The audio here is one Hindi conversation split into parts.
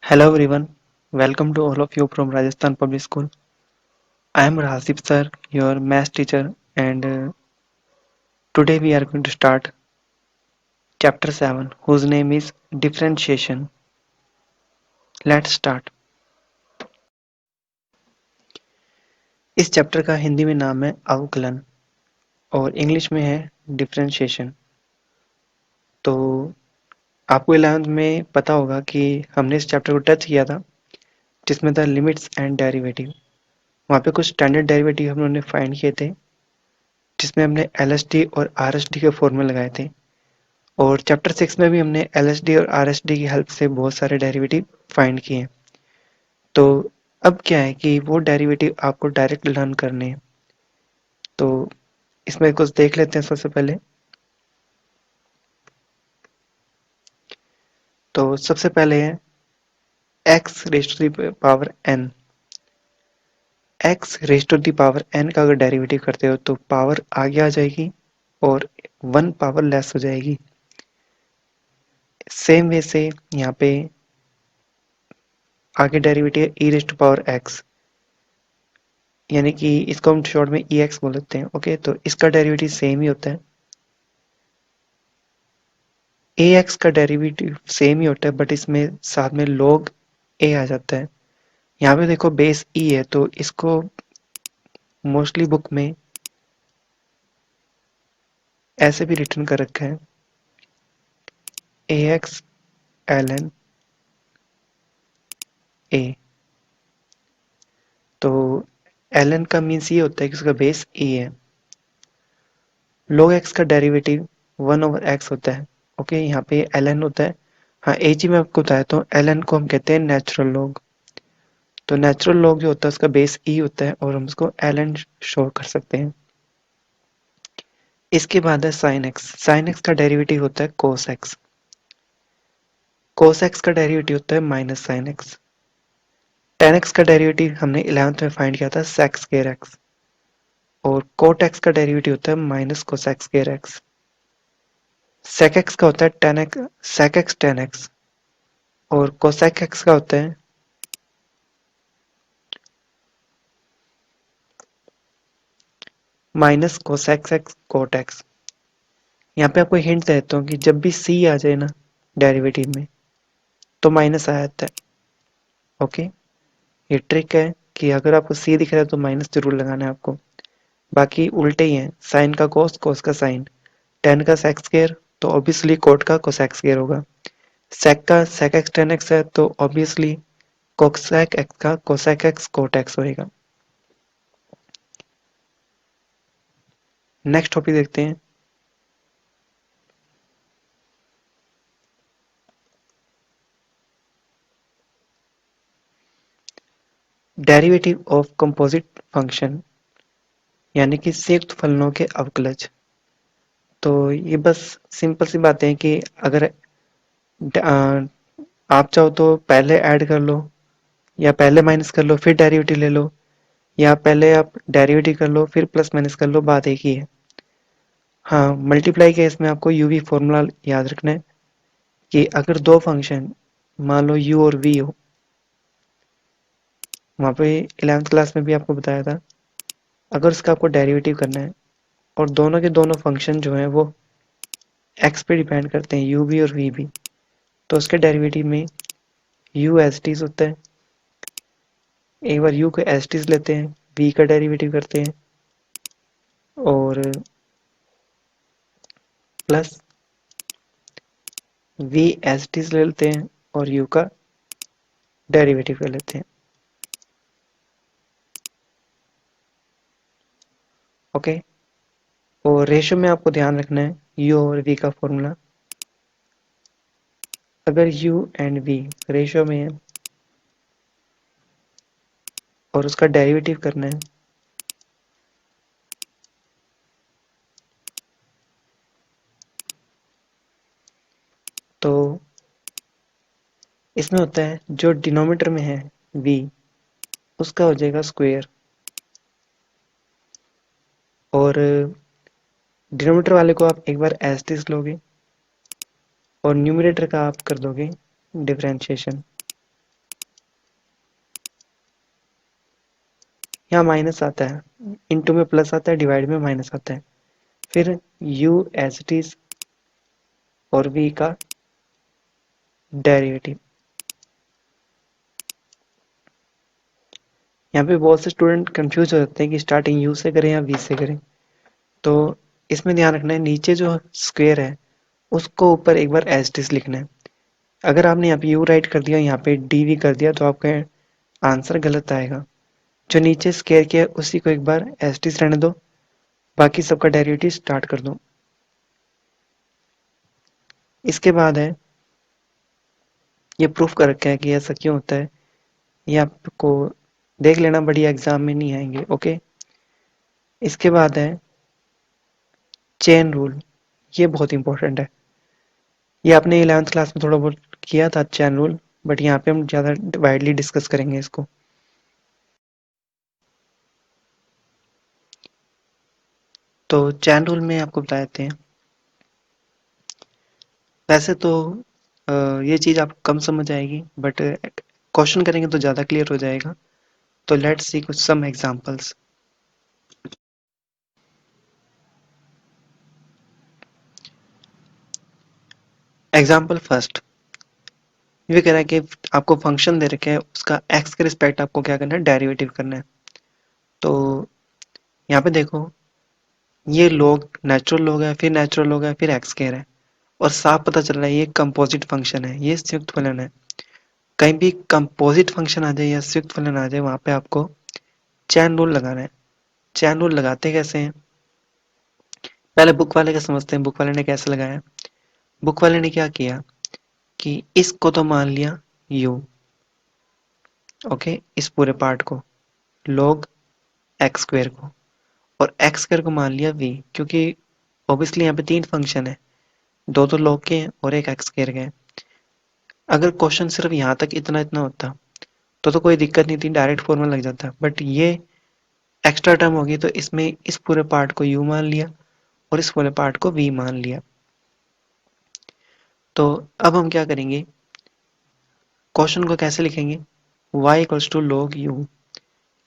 Hello everyone, welcome to all of you from Rajasthan Public School. I am Rasip sir, your math teacher, and today we are going to start chapter 7, whose name is differentiation. Let's start. इस चैप्टर का हिंदी में नाम है अवकलन और इंग्लिश में है डिफरेंशिएशन। तो आपको 11th में पता होगा कि हमने इस चैप्टर को टच किया था जिसमें था लिमिट्स एंड डेरिवेटिव। वहाँ पे कुछ स्टैंडर्ड डेरिवेटिव हम लोगों ने फाइंड किए थे जिसमें हमने एलएसडी और आरएसडी के फॉर्मूले लगाए थे। और चैप्टर 6 में भी हमने एलएसडी और आरएसडी की हेल्प से बहुत सारे डेरिवेटिव फाइंड किए हैं। तो अब क्या है कि वो डेरिवेटिव आपको डायरेक्ट लर्न करने हैं। तो इसमें कुछ देख लेते हैं सबसे पहले। तो सबसे पहले है X raise to the power N. X raise to the power N का अगर डेरिवेटिव करते हो तो पावर आगे आ जाएगी और 1 पावर लेस हो जाएगी। सेम वे से यहाँ पे आगे डेरिवेटिव है e raise to power x, यानी कि इसको हम शॉर्ट में ई एक्स बोल देते हैं। ओके, तो इसका डेरिवेटिव सेम ही होता है। ए एक्स का डेरिवेटिव सेम ही होता है बट इसमें साथ में log ए आ जाता है। यहाँ पे देखो बेस ई है तो इसको मोस्टली बुक में ऐसे भी रिटर्न कर रखा है ए एक्स एल एन ए। तो एल एन का मीन्स ये होता है कि उसका बेस ई है। log एक्स का डेरिवेटिव 1/x होता है। ओके, यहाँ पे एल एन होता है। हाँ, ए जी मैं आपको बताया तो एल एन को हम कहते हैं नेचुरल लॉग। तो नेचुरल लॉग जो होता है उसका बेस ई होता है और हम उसको एल एन शो कर सकते हैं। इसके बाद है साइन एक्स। साइन एक्स का डेरिवेटिव होता है कोस एक्स। कोस एक्स का डेरिवेटिव होता है minus sine X. Tan X का डेरिवेटिव हमने 11th में फाइंड किया था सेक स्क्वायर एक्स। और कोट एक्स का डेरिवेटिव होता है minus cosec square X. Sec X का होता है tan X, sec X tan X. और कोसेक एक्स का होता है minus cosec X cot X. यहाँ पे आपको हिंट देता हूँ कि जब भी सी आ जाए ना डेरिवेटिव में तो माइनस आ जाता है। ओके, ये ट्रिक है कि अगर आपको सी दिख रहा है तो माइनस जरूर लगाना है आपको। बाकी उल्टे ही है, साइन का कोस, कोस का साइन। टेन का सेक स्क्वायर तो ऑब्वियसली कोट का कोसेक स्क्वायर होगा। सेक का सेक एक्स टेन एक्स है तो ऑब्वियसली कोसेक एक्स का कोसेक एक्स कोट एक्स होएगा। नेक्स्ट टॉपिक देखते हैं। डेरिवेटिव ऑफ कंपोजिट फंक्शन, यानी कि संयुक्त फलनों के अवकलज। तो ये बस सिंपल सी बातें हैं कि अगर आप चाहो तो पहले ऐड कर लो या पहले माइनस कर लो फिर डेरिवेटिव ले लो, या पहले आप डेरिवेटिव कर लो फिर प्लस माइनस कर लो, बात एक ही है। हाँ, मल्टीप्लाई केस में आपको यूवी फॉर्मूला याद रखना है कि अगर दो फंक्शन मान लो यू और वी हो, वहाँ पे 11th क्लास में भी आपको बताया था, अगर उसका आपको डेरिवेटिव करना है और दोनों के दोनों फंक्शन जो हैं वो एक्स पे डिपेंड करते हैं, यू भी और वी भी, तो उसके डेरिवेटिव में यू एस टीज होता है। एक बार यू को एस टीज लेते हैं, वी का डेरिवेटिव करते हैं और प्लस वी एस टीज ले लेते हैं और यू का डेरिवेटिव कर लेते हैं। ओके, और रेशो में आपको ध्यान रखना है यू और वी का फॉर्मूला। अगर यू एंड वी रेशो में है और उसका डेरिवेटिव करना है तो इसमें होता है जो डिनोमिनेटर में है v, उसका हो जाएगा स्क्वायर, और डिनोमिनेटर वाले को आप एक बार एज टिस लोगे और न्यूमरेटर का आप कर दोगे डिफरेंशिएशन। यहाँ माइनस आता है, इंटू में प्लस आता है, डिवाइड में माइनस आता है। फिर u एज इट इज और v का डेरिवेटिव। यहाँ पे बहुत से स्टूडेंट कंफ्यूज हो जाते हैं कि स्टार्टिंग u से करें या v से करें। तो इसमें ध्यान रखना है, नीचे जो स्क्वायर है उसको ऊपर एक बार एज इट इज लिखना है। अगर आपने यहाँ पे u राइट कर दिया, यहाँ पे dv कर दिया, तो आपका आंसर गलत आएगा। जो नीचे स्क्वायर किया है उसी को एक बार एज इट इज रहने दो, बाकी सबका डेरिवेटिव स्टार्ट कर दो। इसके बाद है, ये प्रूफ कर रखा है कि ऐसा क्यों होता है, ये आपको देख लेना, बढ़िया एग्जाम में नहीं आएंगे। ओके, इसके बाद है चेन रूल। ये बहुत इंपॉर्टेंट है, ये आपने 11th क्लास में थोड़ा बहुत किया था चेन रूल, बट यहाँ पे हम ज़्यादा वाइडली डिस्कस करेंगे इसको। तो चेन रूल में आपको बता देते हैं। वैसे तो ये चीज़ आपको कम समझ आएगी, बट क्वेश्चन करेंगे तो ज़्यादा क्लियर हो जाएगा। तो लेट्स सी कुछ सम एग्जांपल्स। एग्जांपल फर्स्ट, ये कह रहा है कि आपको फंक्शन दे रखे है, उसका एक्स के रिस्पेक्ट आपको क्या करना है, डेरिवेटिव करना है। तो यहाँ पे देखो, ये लॉग नेचुरल लॉग है, फिर नेचुरल लॉग है, फिर एक्स स्क्वायर है, और साफ पता चल रहा है ये कंपोजिट फंक्शन है, ये संयुक्त फलन है। कहीं भी कंपोजिट फंक्शन आ जाए या संयुक्त फलन आ जाए, वहां पे आपको चैन रूल लगाना है। चैन रूल लगाते कैसे हैं, पहले बुक वाले का समझते हैं, बुक वाले ने कैसे लगाया। बुक वाले ने क्या किया कि इसको तो मान लिया u, ओके, इस पूरे पार्ट को, log एक्स स्क्वायर को, और एक्स स्क्वायर को मान लिया v, क्योंकि ऑब्वियसली यहाँ पे तीन फंक्शन है, दो तो log के हैं और एक एक्स स्क्वायर के हैं। अगर क्वेश्चन सिर्फ यहाँ तक इतना इतना होता तो कोई दिक्कत नहीं थी, डायरेक्ट फॉर्मूला लग जाता, बट ये एक्स्ट्रा टर्म होगी, तो इसमें इस पूरे पार्ट को u मान लिया और इस पूरे पार्ट को v मान लिया। तो अब हम क्या करेंगे, क्वेश्चन को कैसे लिखेंगे, y equals to log u,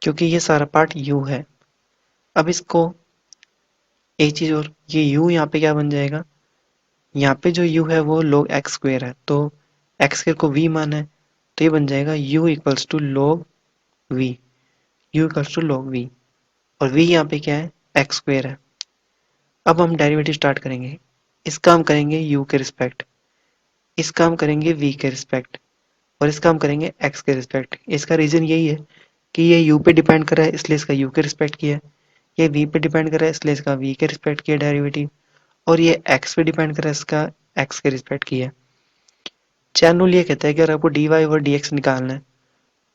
क्योंकि ये सारा पार्ट u है। अब इसको एक चीज और, ये u यहाँ पे क्या बन जाएगा, यहाँ पे जो u है वो log x स्क्वायर है, तो x स्क्वायर को v माना है, तो ये बन जाएगा u equals to log v, u equals to log v, और v यहाँ पे क्या है, x स्क्वायर है। अब हम डेरिवेटिव स्टार्ट करेंगे, इसका हम करेंगे u के रिस्पेक्ट, इसका हम करेंगे v के रिस्पेक्ट, और इसका हम करेंगे x के रिस्पेक्ट। इसका रीजन यही है कि ये u पे डिपेंड कर रहा है, इसलिए इसका u के रिस्पेक्ट किया है, ये v पे डिपेंड कर रहा है, इसलिए इसका v के रिस्पेक्ट किया डेरिवेटिव, और ये x पे डिपेंड कर रहा है, इसका x के रिस्पेक्ट किया है। चैन रूल ये कहता है कि अगर आपको dy और dx निकालना है,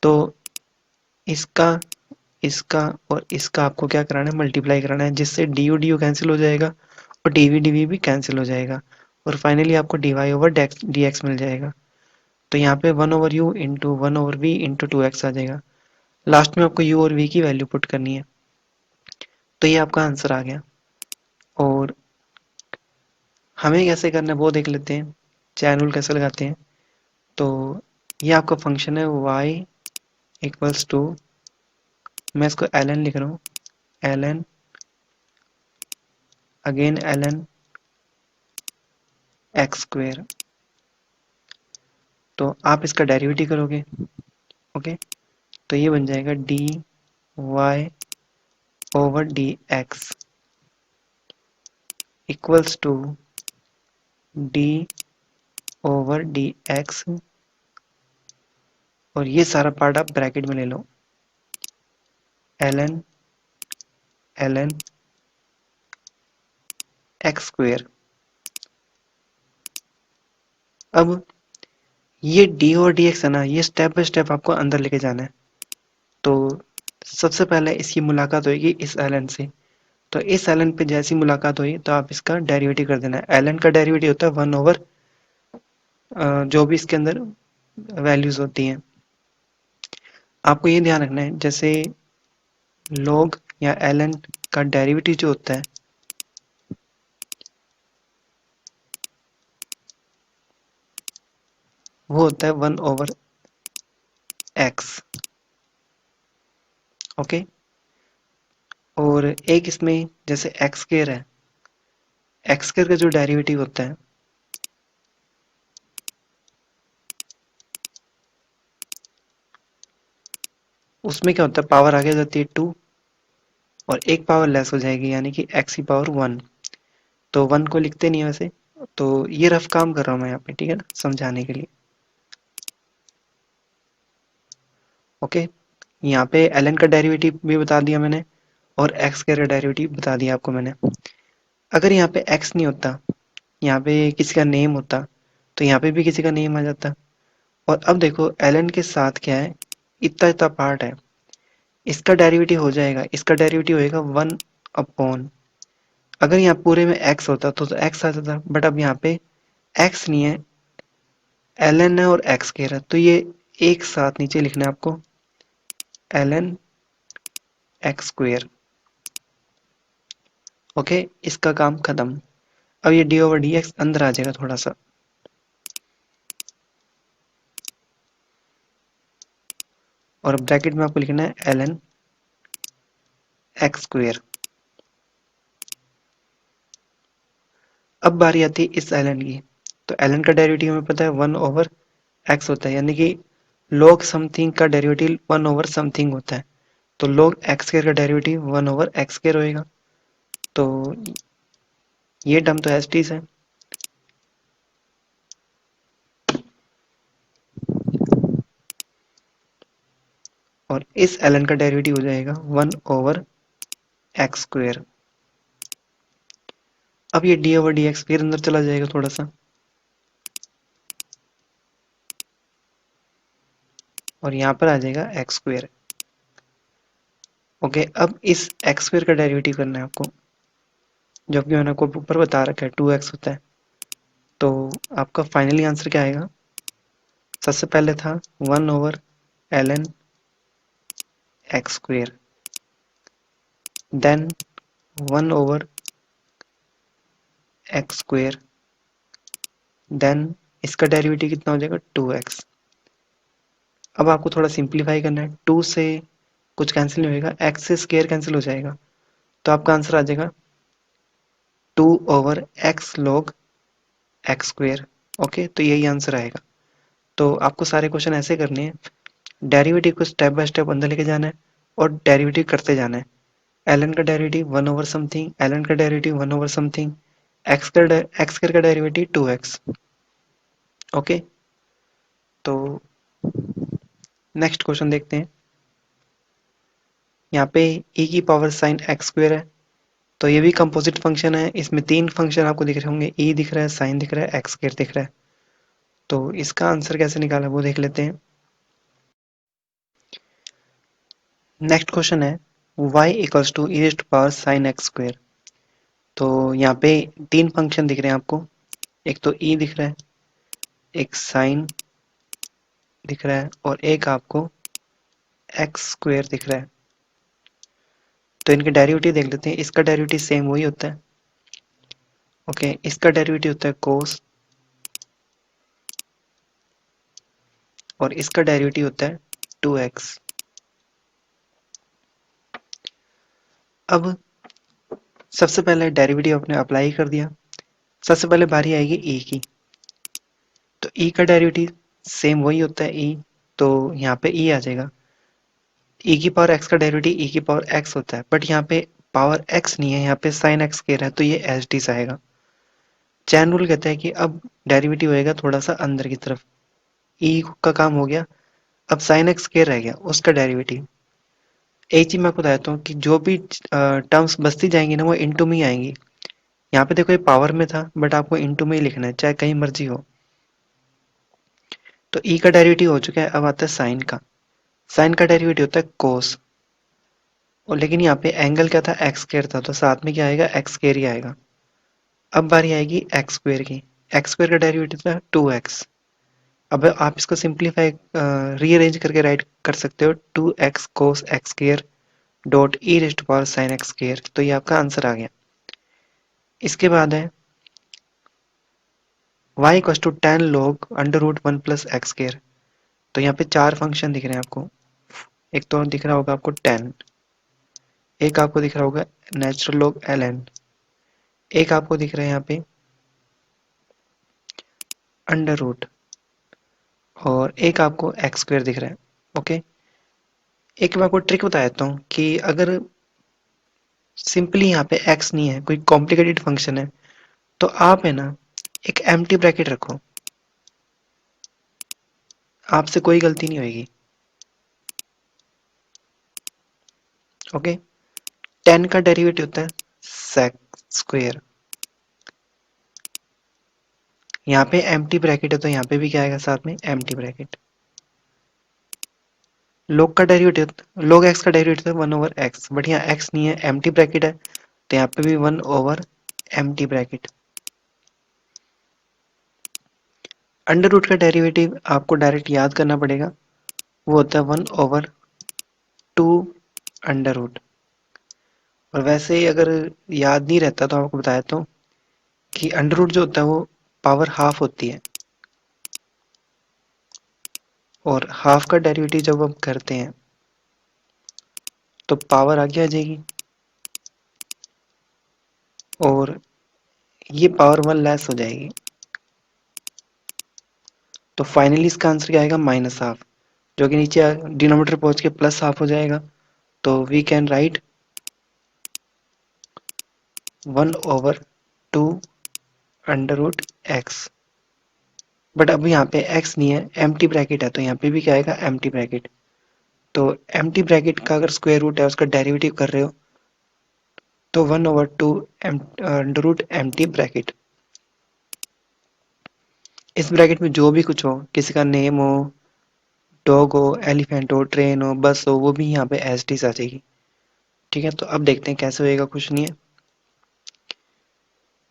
तो इसका, इसका और इसका आपको क्या कराना है, मल्टीप्लाई कराना है, जिससे du कैंसिल हो जाएगा और dv भी कैंसिल हो जाएगा, और फाइनली आपको dy ओवर dx मिल जाएगा। तो यहाँ पे 1/u into 1/v into 2x आ जाएगा। लास्ट में आपको u और v की वैल्यू पुट करनी है। तो ये आपका आंसर आ गया। और हमें कैसे करना है वो देख लेते हैं, चैन रूल कैसे लगाते हैं। तो ये आपका फंक्शन है y इक्वल्स टू, मैं इसको ln लिख रहा हूँ, ln, again ln X square. तो आप इसका डेरिवेटिव करोगे, ओके, तो ये बन जाएगा D Y over D x equals to D over D x, और ये सारा पार्ट आप ब्रैकेट में ले लो, ln ln एक्स स्क्वायर। अब ये डी और डी एक्स है ना, ये स्टेप बाय स्टेप आपको अंदर लेके जाना है। तो सबसे पहले इसकी मुलाकात होगी इस ln से, तो इस ln पे जैसी मुलाकात हुई तो आप इसका डेरिवेटिव कर देना है। ln का डेरिवेटिव होता है 1/, जो भी इसके अंदर वैल्यूज होती हैं। आपको ये ध्यान रखना है, जैसे log या ln का डेरिवेटिव जो होता है वो होता है 1/x, ओके। और एक इसमें जैसे एक्स स्क्वायर है, एक्स स्क्वायर का जो डेरिवेटिव होता है उसमें क्या होता है, पावर आगे जाती है 2 और एक पावर लेस हो जाएगी यानी कि एक्स की पावर 1। तो 1 को लिखते नहीं है वैसे, तो ये रफ काम कर रहा हूँ मैं यहाँ पे, ठीक है ना, समझाने के लिए। ओके, यहाँ पे एल का डेरिवेटिव भी बता दिया मैंने और एक्स का डेरिवेटिव बता दिया आपको मैंने। अगर यहाँ पे एक्स नहीं होता, यहाँ पे किसी का नेम होता, तो यहाँ पे भी किसी का नेम आ जाता। और अब देखो एल के साथ क्या है, इतना इतना पार्ट है, इसका डेरिवेटिव हो जाएगा, इसका डेरिवेटिव होएगा 1 अपॉन, अगर यहाँ पूरे में एक्स होता तो एक्स आ जाता, बट अब यहाँ पे एक्स नहीं है, एल एन है और एक्स कह रहा है, तो ये एक साथ नीचे लिखना है आपको, L N X square. Okay, इसका काम खत्म। अब ये डी ओवर डी एक्स अंदर आ जाएगा थोड़ा सा, और ब्रैकेट में आपको लिखना है एल एन एक्स स्क्वेयर। अब बारी आती है इस एल एन की, तो एल एन का डेरिवेटिव हमें पता है 1 ओवर एक्स होता है, यानी कि log समथिंग का डेरिवेटिव 1 ओवर समथिंग होता है, तो log एक्स स्क्वायर का डेरिवेटिव 1 ओवर एक्स स्क्वायर होएगा। तो ये टर्म तो एस टीज है, और इस एल एन का डेरिवेटिव हो जाएगा 1 ओवर एक्स स्क्वायर। अब ये डी ओवर डी एक्स फिर अंदर चला जाएगा थोड़ा सा, और यहाँ पर आ जाएगा एक्स स्क्वायर। ओके, अब इस एक्स स्क्वायर का डेरिवेटिव करना है आपको, जबकि मैंने आपको ऊपर बता रखा है 2x होता है। तो आपका फाइनली आंसर क्या आएगा, सबसे पहले था 1 over L N X square, then 1 over x square, then इसका डेरिवेटिव कितना हो जाएगा 2x। अब आपको थोड़ा सिंप्लीफाई करना है, 2 से कुछ कैंसिल नहीं होगा, एक्स से स्क्वायर कैंसिल हो जाएगा, तो आपका आंसर आ जाएगा 2 over x log x square. Okay, तो यही आंसर आएगा। तो आपको सारे क्वेश्चन ऐसे करने हैं, डेरिवेटिव को स्टेप बाय स्टेप अंदर लेके जाना है और डेरिवेटिव करते जाना है। एल एन का derivative 1 over something, L N का डेरिवेटिव 1 ओवर समथिंग, एक्स का डेरिवेटिव 2x। ओके, तो नेक्स्ट क्वेश्चन देखते हैं। यहाँ पे e की पावर साइन एक्स स्क्वायर है, तो ये भी कंपोजिट फंक्शन है, इसमें तीन फंक्शन आपको दिख रहे होंगे, e दिख रहा है, साइन दिख रहा है, एक्स स्क्वायर दिख रहा है। तो इसका आंसर कैसे निकाला वो देख लेते हैं। नेक्स्ट क्वेश्चन है y equals to E raise to power sine X square. तो यहाँ पे तीन फंक्शन दिख रहे हैं आपको, एक तो e दिख रहा है, एक साइन दिख रहा है, और एक आपको एक्स स्क्वायर दिख रहा है। तो इनके डेरिवेटिव देख लेते हैं, इसका डेरिवेटिव सेम वही होता है। ओके, इसका डेरिवेटिव होता है कोस, और इसका डेरिवेटिव होता है 2x। अब सबसे पहले डेरिवेटिव आपने अप्लाई कर दिया, सबसे पहले बारी आएगी e की, तो e का डेरिवेटिव सेम वही होता है e, तो यहाँ पे e आ जाएगा। e की पावर x का डेरिवेटिव e की पावर x होता है, बट यहाँ पे पावर x नहीं है, यहाँ पे साइन x कह रहा है, तो ये एच डी से आएगा। चैन रूल कहता है कि अब डेरिवेटिव होएगा थोड़ा सा अंदर की तरफ, e का काम हो गया, अब साइन एक्स के रह गया उसका डेरिवेटिव। एक चीज मैं आपको बताता हूँ कि जो भी टर्म्स बचती जाएंगी ना वो इनटू में ही आएंगी। यहाँ पे देखो ये पावर में था, बट आपको इनटू में ही लिखना है चाहे कहीं मर्जी हो। तो ई का डेरिवेटिव हो चुका है, अब आता है साइन का। साइन का डेरिवेटिव होता है कोस, और लेकिन यहाँ पे एंगल क्या था, एक्स स्क्वायर था, तो साथ में क्या आएगा, एक्स स्क्वायर ही आएगा। अब बारी आएगी एक्स स्क्वायर की, एक्स स्क्वायर का डेरिवेटिव था 2x। अब आप इसको सिंप्लीफाई रीअरेंज करके राइट कर सकते हो, 2x cos x square dot E rest power sine X square, तो ये आपका आंसर आ गया। इसके बाद है y equal to tan log under root 1 plus X square. तो यहाँ पे चार फंक्शन दिख रहे हैं आपको, एक तो दिख रहा होगा आपको टेन, एक आपको दिख रहा होगा नेचुरल लॉग ln, एक आपको दिख रहा है यहाँ पे अंडर रूट, और एक आपको एक्स स्क्वायर दिख रहा है। ओके, एक मैं आपको ट्रिक बता देता हूँ कि अगर सिंपली यहाँ पे एक्स नहीं है, कोई कॉम्प्लिकेटेड फंक्शन है, तो आप है ना एक एम्प्टी ब्रैकेट रखो, आपसे कोई गलती नहीं होगी। ओके, 10 का डेरिवेटिव होता है सेक स्क्वायर, यहाँ पे एम्प्टी ब्रैकेट है तो यहाँ पे भी क्या आएगा साथ में एम्प्टी ब्रैकेट। log का डेरिवेटिव, log x का डेरिवेटिव है 1/x, बट यहाँ x नहीं है, एम्प्टी ब्रैकेट है, तो यहाँ पे भी 1 over empty bracket. Under root का डेरिवेटिव आपको डायरेक्ट याद करना पड़ेगा, वो होता है 1/2 अंडर रूट। और वैसे ही अगर याद नहीं रहता तो आपको बताया तो कि अंडर रूट जो होता है वो पावर हाफ होती है, और हाफ का डेरिवेटिव जब हम करते हैं तो पावर आगे आ जाएगी, और ये पावर 1 लेस हो जाएगी, तो फाइनली इसका आंसर क्या आएगा माइनस हाफ, जो कि नीचे डिनोमिनेटर पहुंच के प्लस हाफ हो जाएगा। तो we can write 1/2 under root X. But अब यहाँ पे x नहीं है, एम्प्टी ब्रैकेट है, तो यहाँ पे भी क्या आएगा एम्प्टी ब्रैकेट। तो एम्प्टी ब्रैकेट का अगर स्क्वायर रूट है, उसका डेरिवेटिव कर रहे हो, तो 1/2 अंडर रूट एम्प्टी ब्रैकेट। इस ब्रैकेट में जो भी कुछ हो, किसी का नेम हो, डॉग हो, एलिफेंट हो, ट्रेन हो, बस हो, वो भी यहाँ पे एज इट इज आ जाएगी। ठीक है, तो अब देखते हैं कैसे होएगा, कुछ नहीं है।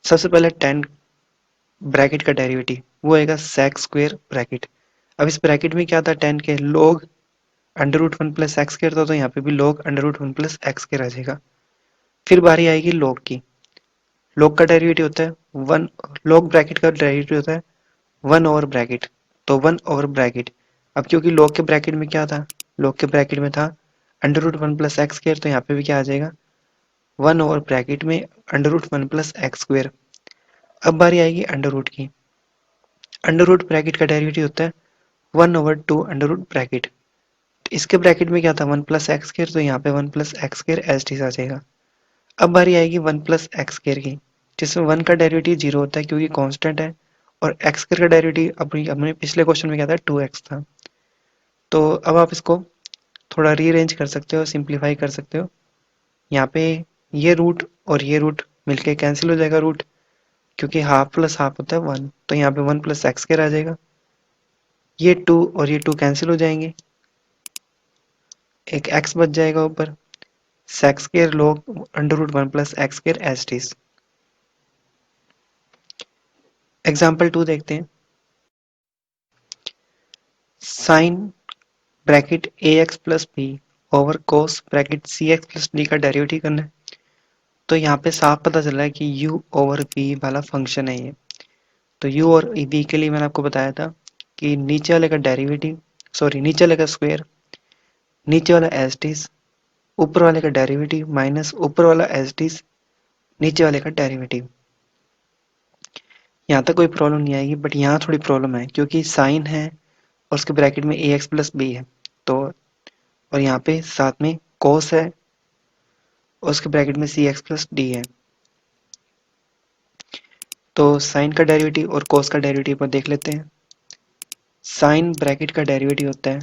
सबसे पहले 10 ब्रैकेट का डेरिवेटिव वो आएगा सेक स्क्वायर ब्रैकेट। अब इस ब्रैकेट में क्या था, 10 के लोग under root 1 plus X square था, तो यहाँ पे भी लोग under root 1 plus X square आ जाएगा। फिर बारी आएगी लोग की। लोग का डेरिवेटिव होता है वन, लोग ब्रैकेट का डेरिवेटिव होता है 1/ब्रैकेट, तो 1/ब्रैकेट। अब क्योंकि लोग के ब्रैकेट में क्या था, लोग के ब्रैकेट में था under root 1 plus X square, तो यहाँ पे भी क्या आ जाएगा 1/ब्रैकेट में under root 1 plus X square. अब बारी आएगी अंडर रूट की। अंडर रूट ब्रैकेट का डेरिवेटिव होता है 1/2 अंडर रूट ब्रैकेट। तो इसके ब्रैकेट में क्या था 1 प्लस एक्स स्क्वायर, तो यहाँ पे 1 plus X square as it is आ जाएगा। अब बारी आएगी 1 प्लस एक्स स्क्वायर की, जिसमें 1 का डेरिवेटिव 0 होता है क्योंकि कांस्टेंट है, और एक्स स्क्वायर का डेरिवेटिव अपनी अपने पिछले क्वेश्चन में क्या था 2x था। तो अब आप इसको थोड़ा रीअरेंज कर सकते हो, सिंप्लीफाई कर सकते हो। यहाँ पे ये रूट और ये रूट मिलके कैंसिल हो जाएगा रूट, क्योंकि हाफ प्लस हाफ होता है 1, तो यहाँ पे 1 प्लस एक्स स्क्वायर आ जाएगा। ये 2 और ये 2 कैंसिल हो जाएंगे, एक x बच जाएगा ऊपर, sec square log under root 1 plus X square as it is. Example 2 देखते हैं। Sine bracket A X plus B over cos bracket C X plus D का डेरिवेटिव करना है। तो यहाँ पे साफ पता चल रहा है कि u ओवर v वाला फंक्शन है ये। तो u और v के लिए मैंने आपको बताया था कि नीचे वाले का डेरिवेटिव, सॉरी नीचे वाले का स्क्वायर, नीचे वाला एज इट इज, ऊपर वाले का डेरिवेटिव माइनस ऊपर वाला एज इट इज, नीचे वाले का डेरिवेटिव। यहाँ तक कोई प्रॉब्लम नहीं आएगी, बट यहाँ थोड़ी प्रॉब्लम है क्योंकि साइन है और उसके ब्रैकेट में ए एक्स प्लस बी है, तो और यहाँ पे साथ में कोस है और उसके ब्रैकेट में सी एक्स प्लस डी है। तो साइन का डेरिवेटिव और कोस का डेरिवेटिव पर देख लेते हैं। साइन ब्रैकेट का डेरिवेटिव होता है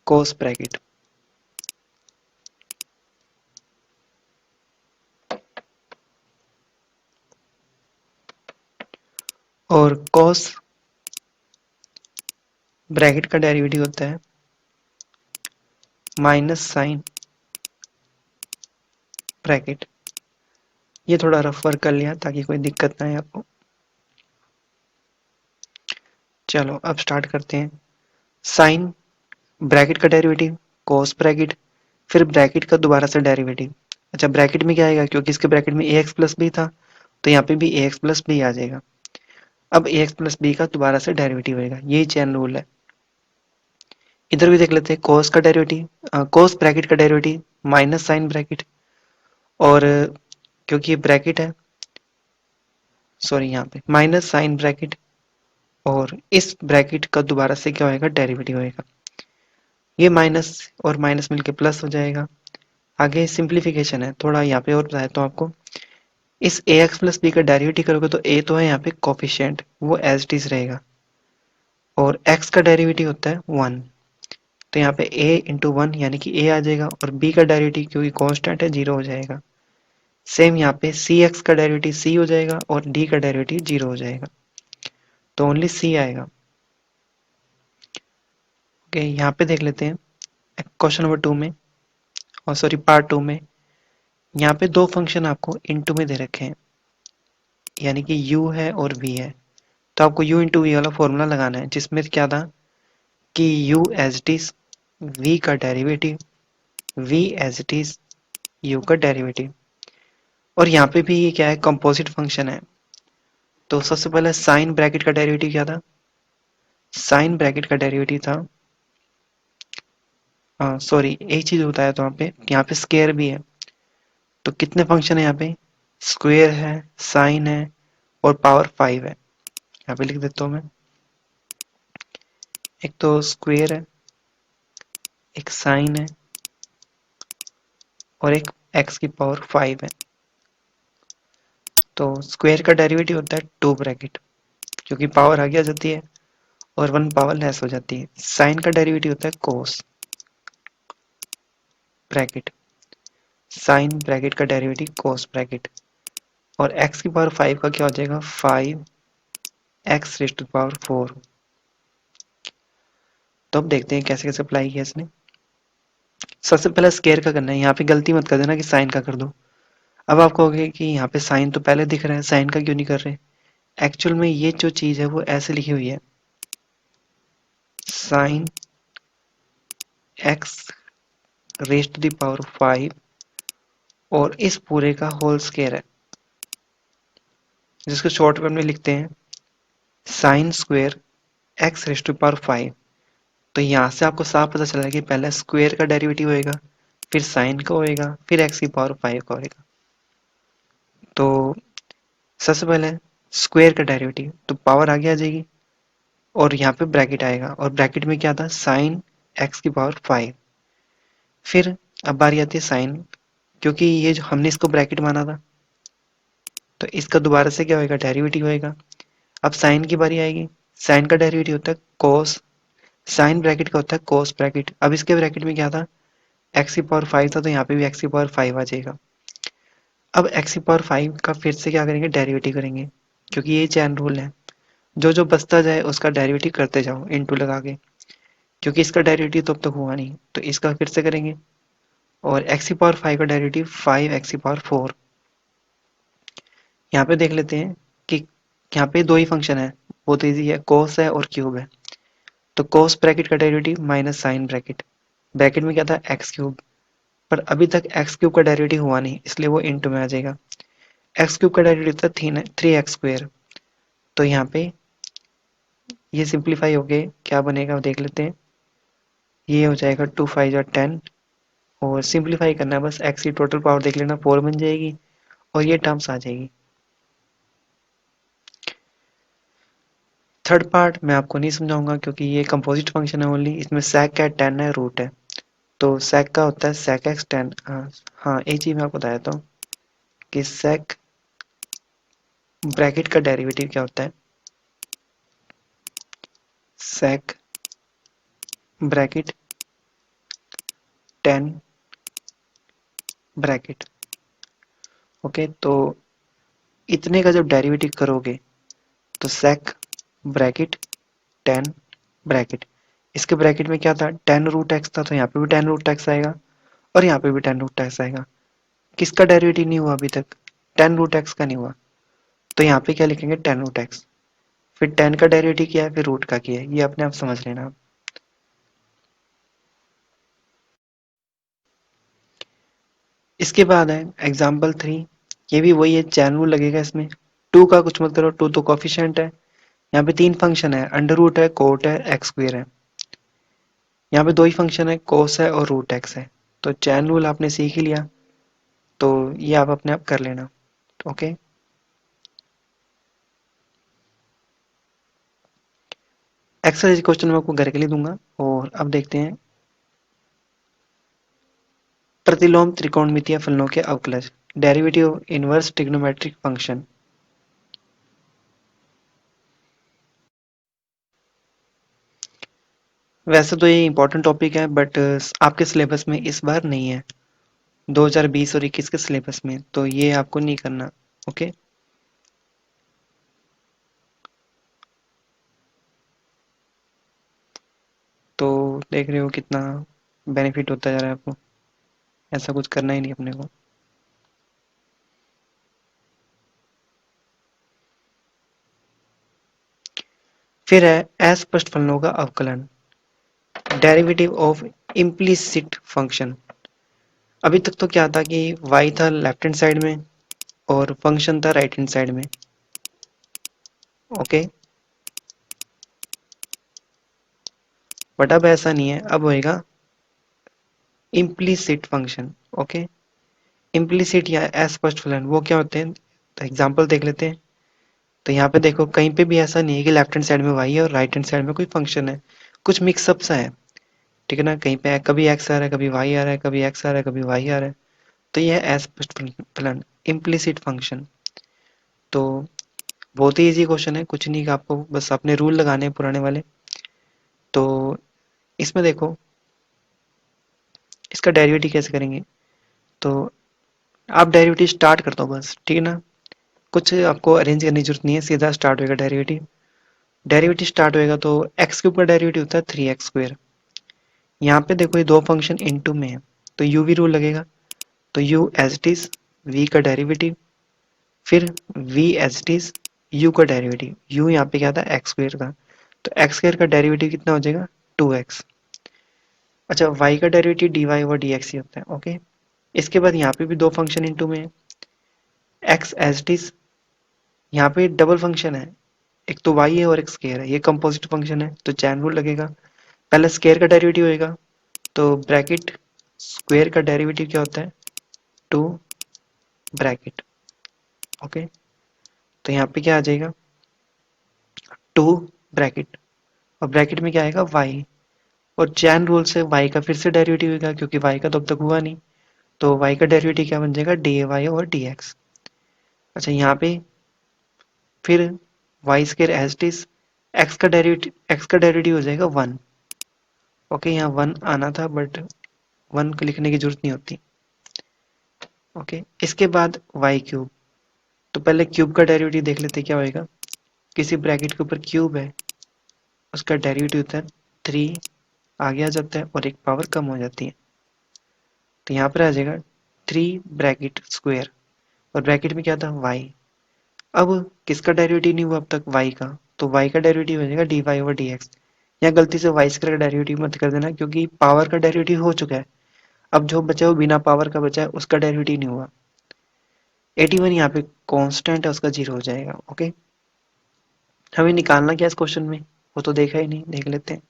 कोस ब्रैकेट, और कोस ब्रैकेट का डेरिवेटिव होता है माइनस साइन ब्रैकेट। ये थोड़ा रफ वर्क कर लिया ताकि कोई दिक्कत ना आए आपको। चलो अब स्टार्ट करते हैं। साइन ब्रैकेट का डेरिवेटिव, कोस ब्रैकेट, फिर ब्रैकेट का दोबारा से डेरिवेटिव। अच्छा, ब्रैकेट में क्या आएगा, क्योंकि इसके ब्रैकेट में ए एक्स प्लस बी था, तो यहाँ पे भी ए एक्स प्लस बी आ जाएगा। अब ए एक्स प्लस बी का दोबारा से डेरिवेटिव होगा, यही चेन रूल है। इधर भी देख लेते हैं कोस का डेरिवेटिव, कोस ब्रैकेट का डेरिवेटिव माइनस साइन ब्रैकेट, और क्योंकि ये ब्रैकेट है, सॉरी यहाँ पे माइनस साइन ब्रैकेट, और इस ब्रैकेट का दोबारा से क्या होएगा, डेरिवेटिव होएगा। ये माइनस और माइनस मिलके प्लस हो जाएगा। आगे सिंप्लीफिकेशन है थोड़ा, यहाँ पे और बताया तो आपको, इस ए एक्स प्लस बी का डेरिवेटिव करोगे तो ए तो है यहाँ पे कोफिशिएंट, वो एज इट इज रहेगा, और एक्स का डेरिवेटिव होता है 1, तो यहाँ पे a इंटू वन यानी कि a आ जाएगा, और b का डेरिवेटिव क्योंकि कांस्टेंट है 0 हो जाएगा। सेम यहाँ पे सी एक्स का डेरिवेटिव c हो जाएगा और d का डेरिवेटिव 0 हो जाएगा, तो ओनली c आएगा। ओके, यहाँ पे देख लेते हैं क्वेश्चन नंबर 2 में, और सॉरी पार्ट 2 में, यहाँ पे दो फंक्शन आपको इनटू में दे रखे हैं, यानी कि u है और v है, तो आपको u इंटू वी वाला फॉर्मूला लगाना है, जिसमें क्या था कि u as it is v का derivative, v as it is u का डेरिवेटिव, और यहाँ पे भी ये क्या है, कंपोजिट फंक्शन है। तो सबसे पहले साइन ब्रैकेट का डेरिवेटिव क्या था, साइन ब्रैकेट का डेरिवेटिव था, सॉरी एक चीज बताया तो यहाँ पे स्केयर भी है, तो कितने फंक्शन है यहाँ पे, स्क्वेयर है, साइन है, और पावर 5 है। यहाँ पे लिख देता हूँ मैं, एक तो स्क्वेयर है, एक साइन है, और एक एक्स की पावर 5 है। तो स्क्वेयर का डेरिवेटिव होता है 2 ब्रैकेट, क्योंकि पावर आगे आ जाती है और 1 पावर लेस हो जाती है। साइन का डेरिवेटिव होता है कोस ब्रैकेट, साइन ब्रैकेट का डेरिवेटिव कोस ब्रैकेट, और एक्स की पावर 5 का क्या हो जाएगा, 5 एक्स रेज टू पावर 4। तो अब देखते हैं कैसे कैसे अप्लाई किया इसने। सबसे पहले स्केयर का करना है, यहाँ पे गलती मत कर देना कि साइन का कर दो। अब आप कहोगे कि यहाँ पे साइन तो पहले दिख रहा है, साइन का क्यों नहीं कर रहे। एक्चुअल में ये जो चीज है वो ऐसे लिखी हुई है, sine X raise to the power 5, और इस पूरे का होल स्केयर है, जिसको शॉर्टकट में लिखते हैं sine square X raise to power 5। तो यहाँ से आपको साफ पता चला कि पहले स्क्वेयर का डेरिवेटिव होएगा, फिर साइन का होएगा, फिर एक्स की पावर 5 का होएगा। तो सबसे पहले स्क्वेयर का डेरिवेटिव, तो पावर आगे आ जाएगी, और यहाँ पे ब्रैकेट आएगा, और ब्रैकेट में क्या था, साइन एक्स की पावर 5। फिर अब बारी आती है साइन, क्योंकि ये जो हमने इसको ब्रैकेट माना था, तो इसका दोबारा से क्या होएगा, डेरिवेटिव होएगा। अब साइन की बारी आएगी, साइन का डेरिवेटिव होता है कोस, साइन ब्रैकेट का होता है कोस ब्रैकेट। अब इसके ब्रैकेट में क्या था, एक्स की पावर 5 था, तो यहाँ पे भी एक्स की पावर 5 आ जाएगा। अब एक्स की पावर 5 का फिर से क्या करेंगे, डेरिवेटिव करेंगे, क्योंकि ये चैन रूल है, जो जो बचता जाए उसका डेरिवेटिव करते जाओ इनटू लगा के, क्योंकि इसका डेरिवेटिव तो अब तक हुआ नहीं, तो इसका फिर से करेंगे, और एक्स की पावर 5 का डेरिवेटिव 5 एक्स की पावर 4। यहाँ पे देख लेते हैं कि यहाँ पे दो ही फंक्शन है, बहुत ईजी है, कोस है और क्यूब है। तो कोस ब्रैकेट का derivative minus sine bracket, bracket में क्या था, एक्स क्यूब, पर अभी तक एक्स क्यूब का डेरिवेटिव हुआ नहीं, इसलिए वो इनटू में आ जाएगा। एक्स क्यूब का डेरिवेटिव था 3 एक्स स्क्वेयर, तो यहाँ पे ये सिंप्लीफाई हो गए, क्या बनेगा देख लेते हैं। ये हो जाएगा 2 5 जा 10, और सिंप्लीफाई करना है बस, एक्स की टोटल पावर देख लेना 4 बन जाएगी, और ये टर्म्स आ जाएगी। थर्ड पार्ट मैं आपको नहीं समझाऊंगा, क्योंकि ये कंपोजिट फंक्शन है ओनली, इसमें sec है, tan है, रूट है। तो sec का होता है sec x tan, हाँ एक चीज मैं आपको बता देता हूँ कि sec ब्रैकेट का डेरिवेटिव क्या होता है, sec bracket tan bracket. Okay, तो इतने का जब डेरिवेटिव करोगे तो sec ब्रैकेट tan ब्रैकेट, इसके ब्रैकेट में क्या था, tan रूट एक्स था, तो यहाँ पे भी tan रूट एक्स आएगा, और यहाँ पे भी tan रूट एक्स आएगा। किसका डेरिवेटिव नहीं हुआ अभी तक, tan रूट एक्स का नहीं हुआ, तो यहाँ पे क्या लिखेंगे, tan रूट एक्स। फिर tan का डेरिवेटिव क्या है, फिर रूट का क्या है, ये अपने आप समझ लेना आप। इसके बाद है एग्जाम्पल 3, ये भी वही है, चैन रूल लगेगा इसमें। टू का कुछ मत करो, टू तो कॉफिशिएंट है। यहाँ पे तीन फंक्शन है, अंडर रूट है, कोट है, एक्स स्क्वेयर है। यहाँ पे दो ही फंक्शन है, कोस है और रूट एक्स है। तो चैन रूल आपने सीख ही लिया, तो ये आप अपने आप कर लेना। ओके, एक्सरसाइज क्वेश्चन मैं आपको घर के लिए दूंगा। और अब देखते हैं प्रतिलोम त्रिकोणमितीय फलनों के अवकलज, डेरिवेटिव इनवर्स ट्रिग्नोमेट्रिक फंक्शन। वैसे तो ये इंपॉर्टेंट टॉपिक है, बट आपके सिलेबस में इस बार नहीं है, 2020 और 21 के सिलेबस में, तो ये आपको नहीं करना। ओके, तो देख रहे हो कितना बेनिफिट होता जा रहा है आपको, ऐसा कुछ करना ही नहीं अपने को। फिर है अस्पष्ट फलनों का अवकलन, डेरिवेटिव ऑफ इम्प्लिसिट फंक्शन। अभी तक तो क्या था कि y था लेफ्ट हैंड साइड में और फंक्शन था राइट हैंड साइड में। ओके, बट अब ऐसा नहीं है, अब होएगा इम्प्लिसिट फंक्शन। ओके, इम्प्लिसिट या अस्पष्ट फलन वो क्या होते हैं, तो एग्जांपल देख लेते हैं। तो यहाँ पे देखो कहीं पे भी ऐसा नहीं है कि लेफ्ट हैंड साइड में y है और राइट हैंड साइड में कोई फंक्शन है, कुछ मिक्सअप सा है। ठीक है ना, कहीं पे कभी x आ रहा है, कभी y आ रहा है, कभी x आ रहा है, कभी y आ रहा है। तो ये है अस्पष्ट फलन, इम्प्लिसिट फंक्शन। तो बहुत ही इजी क्वेश्चन है, कुछ नहीं, आपको बस अपने रूल लगाने हैं पुराने वाले। तो इसमें देखो इसका डेरिवेटिव कैसे करेंगे, तो आप डेरिवेटिव स्टार्ट कर दो बस, ठीक है ना, कुछ आपको अरेंज करने की जरूरत नहीं है, सीधा स्टार्ट होएगा डेरिवेटिव। डेरिवेटिव स्टार्ट होएगा तो एक्स क्यूब का डेरिवेटिव होता है 3x²। यहाँ पे देखो ये दो फंक्शन इनटू में है, तो यू भी रूल लगेगा। तो U as it is V का डेरिवेटिव, फिर V as it is U का डेरिवेटिव, यू यहाँ पे क्या था x² का, तो x² का डेरिवेटिव कितना हो जाएगा 2x। अच्छा, y का डेरिवेटिव dy और dx ही होता है। ओके, इसके बाद यहाँ पे भी दो फंक्शन इनटू में है, x एज इट इज, यहाँ पे डबल फंक्शन है, एक तो y है और एक स्केयर है, ये कंपोजिट फंक्शन है तो चैन रूल लगेगा। पहले स्केयर का डेरिवेटिव होएगा, तो ब्रैकेट स्क्वेयर का डेरिवेटिव क्या होता है 2 ब्रैकेट। ओके, तो यहाँ पे क्या आ जाएगा 2 ब्रैकेट, और ब्रैकेट में क्या आएगा y, और चैन रूल से y का फिर से डेरिवेटिव होगा क्योंकि y का तो अब तक हुआ नहीं, तो y का डेरिवेटिव क्या बन जाएगा dy और dx। अच्छा, यहाँ पे फिर Y square as it is, X का डेरिवेटिव हो जाएगा 1। ओके, यहाँ 1 आना था बट 1 को लिखने की जरूरत नहीं होती। ओके, इसके बाद वाई क्यूब, तो पहले क्यूब का डेरिवेटिव देख लेते क्या होएगा, किसी ब्रैकेट के ऊपर क्यूब है, उसका डेरिवेटिव होता है 3, आगे आ जाता है और एक पावर कम हो जाती है, तो यहाँ पर आ जाएगा 3 ब्रैकेट स्क्वेयर, और ब्रैकेट में क्या था y। अब किसका डेरिवेटिव नहीं हुआ अब तक, y का, तो y का डेरिवेटिव हो जाएगा dy ओवर dx। यहाँ गलती से y स्क्वायर का डेरिवेटिव मत कर देना क्योंकि पावर का डेरिवेटिव हो चुका है, अब जो बचा है वो बिना पावर का बचा है, उसका डेरिवेटिव नहीं हुआ। 81 यहाँ पे कांस्टेंट है, उसका 0 हो जाएगा। ओके, हमें निकालना क्या है इस क्वेश्चन में, वो तो देखा ही नहीं, देख लेते हैं।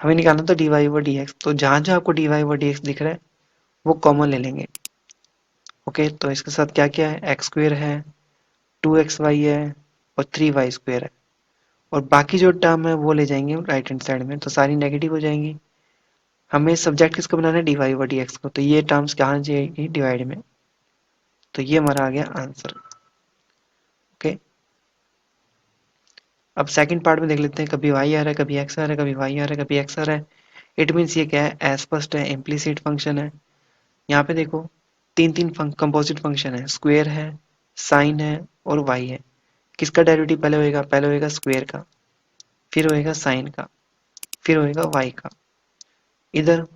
हमें निकालना तो dy ओवर dx, तो जहां जहां आपको dy ओवर dx दिख रहा है वो कॉमन ले लेंगे। ओके, तो इसके साथ क्या क्या है, एक्स स्क्वेयर है, 2xy है और 3y² है, और बाकी जो टर्म है वो ले जाएंगे राइट हैंड साइड में, तो सारी नेगेटिव हो जाएंगी। हमें सब्जेक्ट किसको बनाना है dy ओवर dx को, तो ये टर्म्स कहाँ जाएगी डिवाइड में, तो ये हमारा आ गया आंसर। ओके, अब सेकंड पार्ट में देख लेते हैं, कभी y आ रहा है, कभी x आ रहा है, कभी y आ रहा है, कभी x आ रहा है। इट मीन्स ये क्या है, अस्पष्ट है, इम्प्लीसिट फंक्शन है। यहाँ पे देखो तीन तीन कंपोजिट फंक्शन है, स्क्वेयर है, साइन है और y है। किसका डेरिवेटिव पहले होएगा, पहले होएगा स्क्वेयर का, फिर होएगा साइन का, फिर होएगा y का। इधर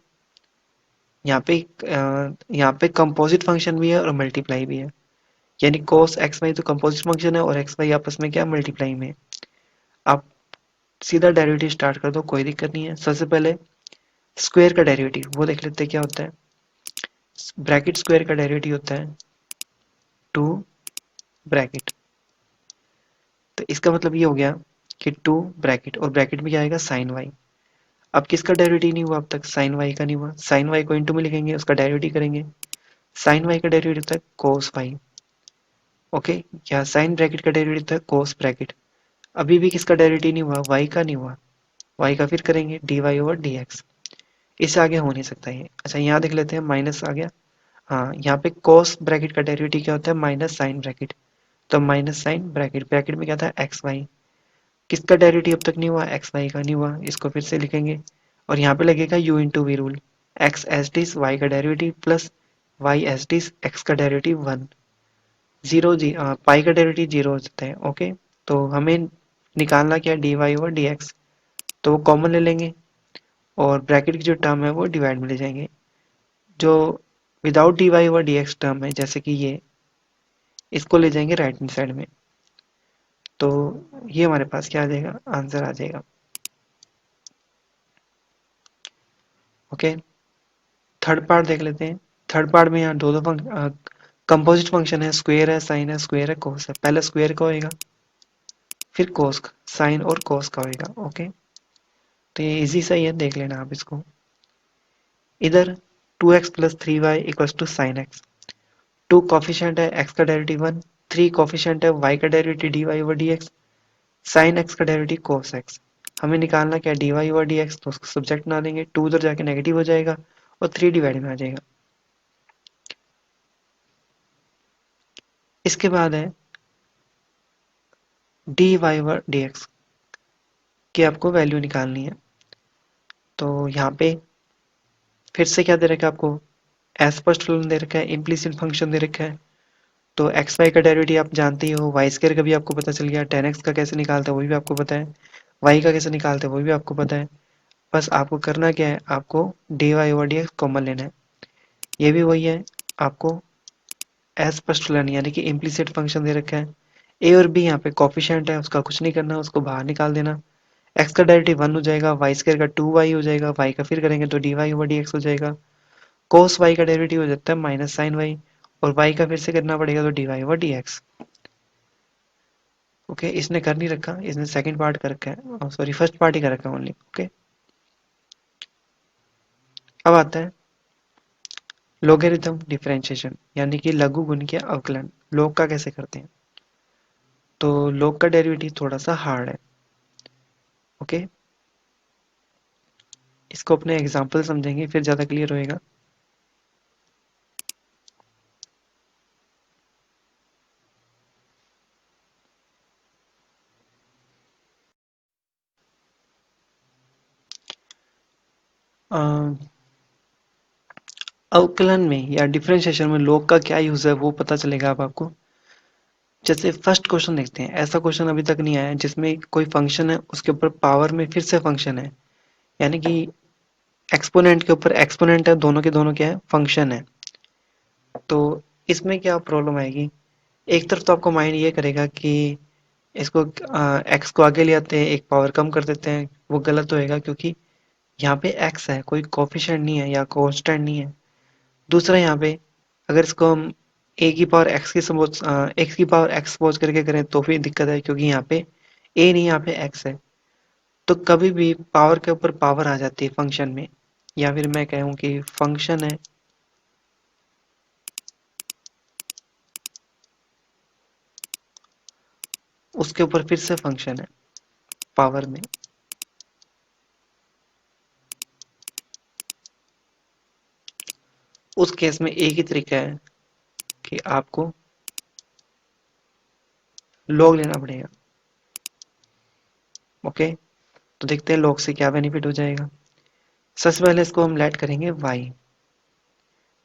यहाँ पे कंपोजिट फंक्शन भी है और मल्टीप्लाई भी है, यानी cos एक्स वाई तो कंपोजिट फंक्शन है और एक्स वाई आपस में क्या मल्टीप्लाई में। आप सीधा डेरिवेटिव स्टार्ट कर दो, कोई दिक्कत नहीं है। सबसे पहले स्क्वायर का डेरिवेटिव वो देख लेते हैं क्या होता है, ब्रैकेट स्क्वायर का डेरिवेटिव होता है 2 ब्रैकेट, तो इसका मतलब ये हो गया कि 2 ब्रैकेट और ब्रैकेट में क्या आएगा साइन वाई। अब किसका डेरिवेटिव नहीं हुआ अब तक? साइन वाई का नहीं हुआ। साइन वाई को इंटू में लिखेंगे, उसका डेरिवेटिव करेंगे। साइन वाई का डेरिवेटिव था कोस वाई। ओके, या साइन ब्रैकेट का डेरिवेटिव था कोस ब्रैकेट। अभी भी किसका डेरिवेटिव नहीं हुआ? वाई का नहीं हुआ। वाई का फिर करेंगे D Y over D X. इससे आगे हो नहीं सकता ये। अच्छा, यहाँ देख लेते हैं, माइनस आ गया। हाँ, यहाँ पे कोस ब्रैकेट का डेरिवेटिव क्या होता है? Minus sine bracket. तो माइनस साइन ब्रैकेट, ब्रैकेट में क्या था? X Y. किसका डेरिवेटिव अब तक नहीं हुआ? एक्स वाई का नहीं हुआ। इसको फिर से लिखेंगे और यहाँ पे लगेगा U into V rule. X एस डिस वाई का डेरिवेटिव प्लस वाई एस डिस एक्स का डेरिवेटिव 1। जीरो जी पाई का डेरिवेटिव जीरो हो जाता है। ओके, तो हमें निकालना क्या है? D Y over D x. तो वो कॉमन ले लेंगे और ब्रैकेट की जो टर्म है वो डिवाइड में ले जाएंगे। जो without d Y over D x term है, जैसे कि ये, इसको ले जाएंगे राइट हैंड साइड में। तो ये हमारे पास क्या आ जाएगा? आंसर आ जाएगा। ओके, थर्ड पार्ट देख लेते हैं। थर्ड पार्ट में यहाँ दो दो कंपोजिट फंक्शन है, स्क्वायर है, साइन है, स्क्वायर है, कोस है। पहले स्क्वायर का होएगा, फिर कोस का, साइन और कोस का होएगा। ओके, तो ये इजी सा ही है, देख लेना आप इसको। इधर 2x plus 3y equals to sine x. 2 coefficient है, x का डेरिवेटिव 1। 3 कॉफिशिएंट है, y का derivative dy over dx। Sine x का डेरिवेटिव cos x। हमें निकालना क्या? dy ओवर dx, तो उसको सब्जेक्ट बना देंगे। 2 उधर जाके नेगेटिव हो जाएगा और 3 डिवाइड में आ जाएगा। इसके बाद है dy ओवर dx की आपको वैल्यू निकालनी है। तो यहाँ पे फिर से क्या दे रखा है आपको? एस्पर्ट फलन दे रखा है, इम्प्लिसिट फंक्शन दे रखा है। तो एक्स वाई का डेरिवेटिव आप जानते ही हो, वाई स्क्वायर का भी आपको पता चल गया, टेन एक्स का कैसे निकालते हैं वो भी आपको पता है, वाई का कैसे निकालते हैं वो भी आपको पता है। बस आपको करना क्या है? आपको d Y over D x common लेना है। ये भी वही है, आपको एज फर्स्ट फलन यानी कि इम्प्लिसिट फंक्शन दे रखा है। ए और बी यहाँ पे कॉफिशिएंट है, उसका कुछ नहीं करना, उसको बाहर निकाल देना। एक्स का डेरिवेटिव 1 हो जाएगा, वाई स्क्वायर का 2y हो जाएगा, वाई का फिर करेंगे तो d Y over D x हो जाएगा। कोस वाई का डेरिवेटिव हो जाता है माइनस साइन वाई, और वाई का फिर से करना पड़ेगा तो d Y over D x. Okay, इसने कर नहीं रखा, इसने सेकंड पार्ट कर रखा है, सॉरी फर्स्ट पार्ट ही कर रखा है ओनली। ओके, अब आता है लोगेरिथम डिफरेंशिएशन यानी कि लघु गुणकीय अवकलन। लोग का कैसे करते हैं? तो लोग का डेरिवेटिव थोड़ा सा हार्ड है। ओके, इसको अपने एग्जांपल समझेंगे फिर ज्यादा क्लियर होएगा। अवकलन में या डिफरेंशिएशन में लोग का क्या यूज है वो पता चलेगा अब आपको। जैसे फर्स्ट क्वेश्चन देखते हैं, ऐसा क्वेश्चन अभी तक नहीं आया जिसमें कोई फंक्शन है उसके ऊपर पावर में फिर से फंक्शन है, यानी कि एक्सपोनेंट के ऊपर एक्सपोनेंट है, दोनों के दोनों क्या है? फंक्शन है। तो इसमें क्या प्रॉब्लम आएगी? एक तरफ तो आपको माइंड ये करेगा कि इसको एक्स को आगे ले आते हैं, एक पावर कम कर देते हैं, वो गलत होएगा क्योंकि यहाँ पे एक्स है, कोई कोफिशिएंट नहीं है या कांस्टेंट नहीं है। दूसरा यहाँ पे अगर इसको हम ए की पावर एक्स की पावर एक्स सपोज करके करें तो फिर दिक्कत है क्योंकि यहाँ पे ए नहीं, यहाँ पे एक्स है। तो कभी भी पावर के ऊपर पावर आ जाती है फंक्शन में, या फिर मैं कहूँ कि फंक्शन है उसके ऊपर फिर से फंक्शन है पावर में। उस केस में एक ही तरीका है कि आपको लॉग लेना पड़ेगा। ओके, तो देखते हैं लॉग से क्या बेनिफिट हो जाएगा। सबसे पहले इसको हम लेट करेंगे y,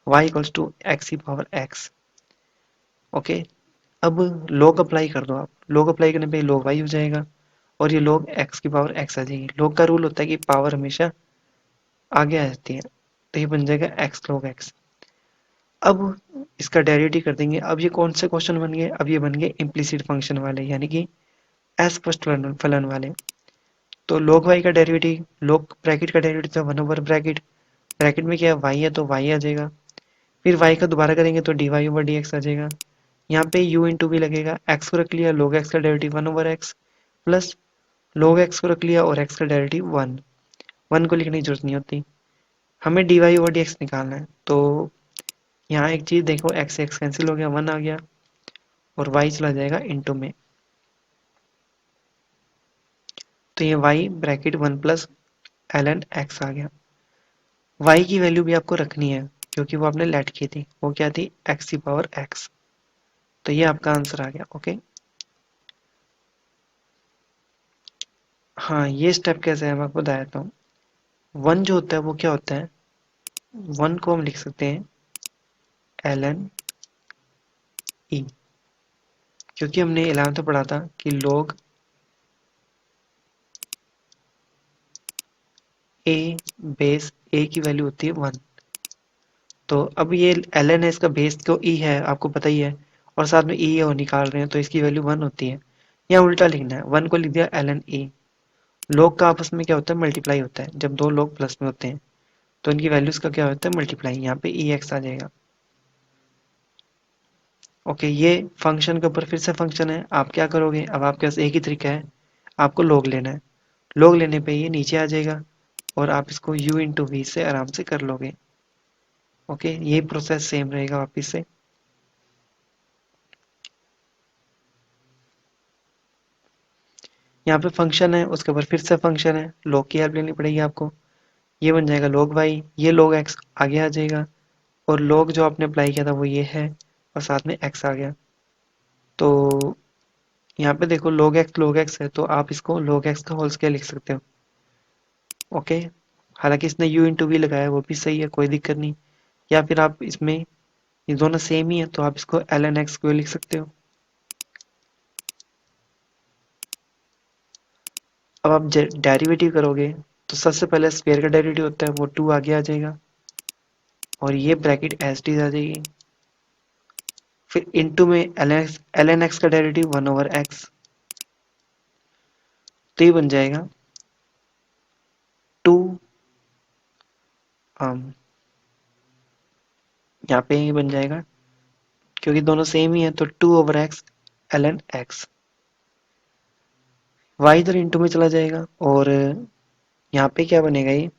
y equals to x की पावर x। ओके, अब log अप्लाई कर दो आप, log अप्लाई करने पे log y हो जाएगा और ये log x की पावर x आ जाएगी। log का रूल होता है कि पावर हमेशा आगे आ जाती है, तो ये बन जाएगा x log x। अब इसका डेरिवेटिव कर देंगे। अब ये कौन से क्वेश्चन बन गए? अब ये बन गए इम्प्लिसिट फंक्शन वाले यानी कि अस्पष्ट फलन वाले। तो log y का डेरिवेटिव, log ब्रैकेट का डेरिवेटिव था 1 ओवर ब्रैकेट, ब्रैकेट में क्या है? y है तो y आ जाएगा। फिर y का दोबारा करेंगे तो dy ओवर dx आ जाएगा। यहाँ पे u इंटू भी लगेगा, x को रख लिया, log x का derivative 1 over x plus log x को रख लिया और x का डेरिवेटिव 1। वन को लिखने की जरूरत नहीं होती। हमें D Y over D x निकालना है, तो यहाँ एक चीज देखो, एक्स एक्स कैंसिल हो गया, वन आ गया और वाई चला जाएगा इंटू में, तो ये Y bracket one plus L N X आ गया। वाई की वैल्यू भी आपको रखनी है क्योंकि वो आपने लेट की थी, वो क्या थी, एक्स की पावर एक्स। तो ये आपका आंसर आ गया। ओके, हाँ ये स्टेप कैसे है मैं आपको बता देता हूँ। वन जो होता है वो क्या होता है, वन को हम लिख सकते हैं एल एन ई, क्योंकि हमने 11th में पढ़ा था कि log a बेस a की वैल्यू होती है वन। तो अब ये एल एन है, इसका बेस तो ई है, आपको पता ही है, और साथ में ई और निकाल रहे हैं तो इसकी वैल्यू वन होती है। या उल्टा लिखना है, वन को लिख दिया एल एन ई। लोग का आपस में क्या होता है, मल्टीप्लाई होता है, जब दो लोग प्लस में होते हैं तो इनकी वैल्यूज का क्या होता है, मल्टीप्लाई। यहाँ पे ई एक्स आ जाएगा। ओके, ये फंक्शन के ऊपर फिर से फंक्शन है। आप क्या करोगे, अब आपके पास एक ही तरीका है, आपको लोग लेना है। लोग लेने पे ये नीचे आ जाएगा और आप इसको u इंटू वी से आराम से कर लोगे। ओके, ये प्रोसेस सेम रहेगा वापिस से। यहाँ पे फंक्शन है, उसके ऊपर फिर से फंक्शन है, log की हेल्प लेनी पड़ेगी आपको। ये बन जाएगा log y, ये log x आगे आ जाएगा, और log जो आपने अप्लाई किया था वो ये है, और साथ में x आ गया। तो यहाँ पे देखो log x है, तो आप इसको log x का होल स्क्वायर लिख सकते हो। ओके, हालांकि इसने u इंटू वी लगाया, वो भी सही है, कोई दिक्कत नहीं। या फिर आप इसमें, ये दोनों सेम ही है, तो आप इसको एल एन एक्स स्क्वायर लिख सकते हो। अब आप डेरिवेटिव करोगे तो सबसे पहले स्क्वायर का डेरिवेटिव होता है, वो टू आगे आ जाएगा, और ये ब्रैकेट एस टी आ जाएगी। फिर इनटू में एल एन एक्स का डेरिवेटिव वन ओवर एक्स, तो ये बन जाएगा टू, यहाँ पे ये बन जाएगा, क्योंकि दोनों सेम ही है तो two over x l N x. Y इधर इंटू में चला जाएगा, और यहाँ पे क्या बनेगा, ये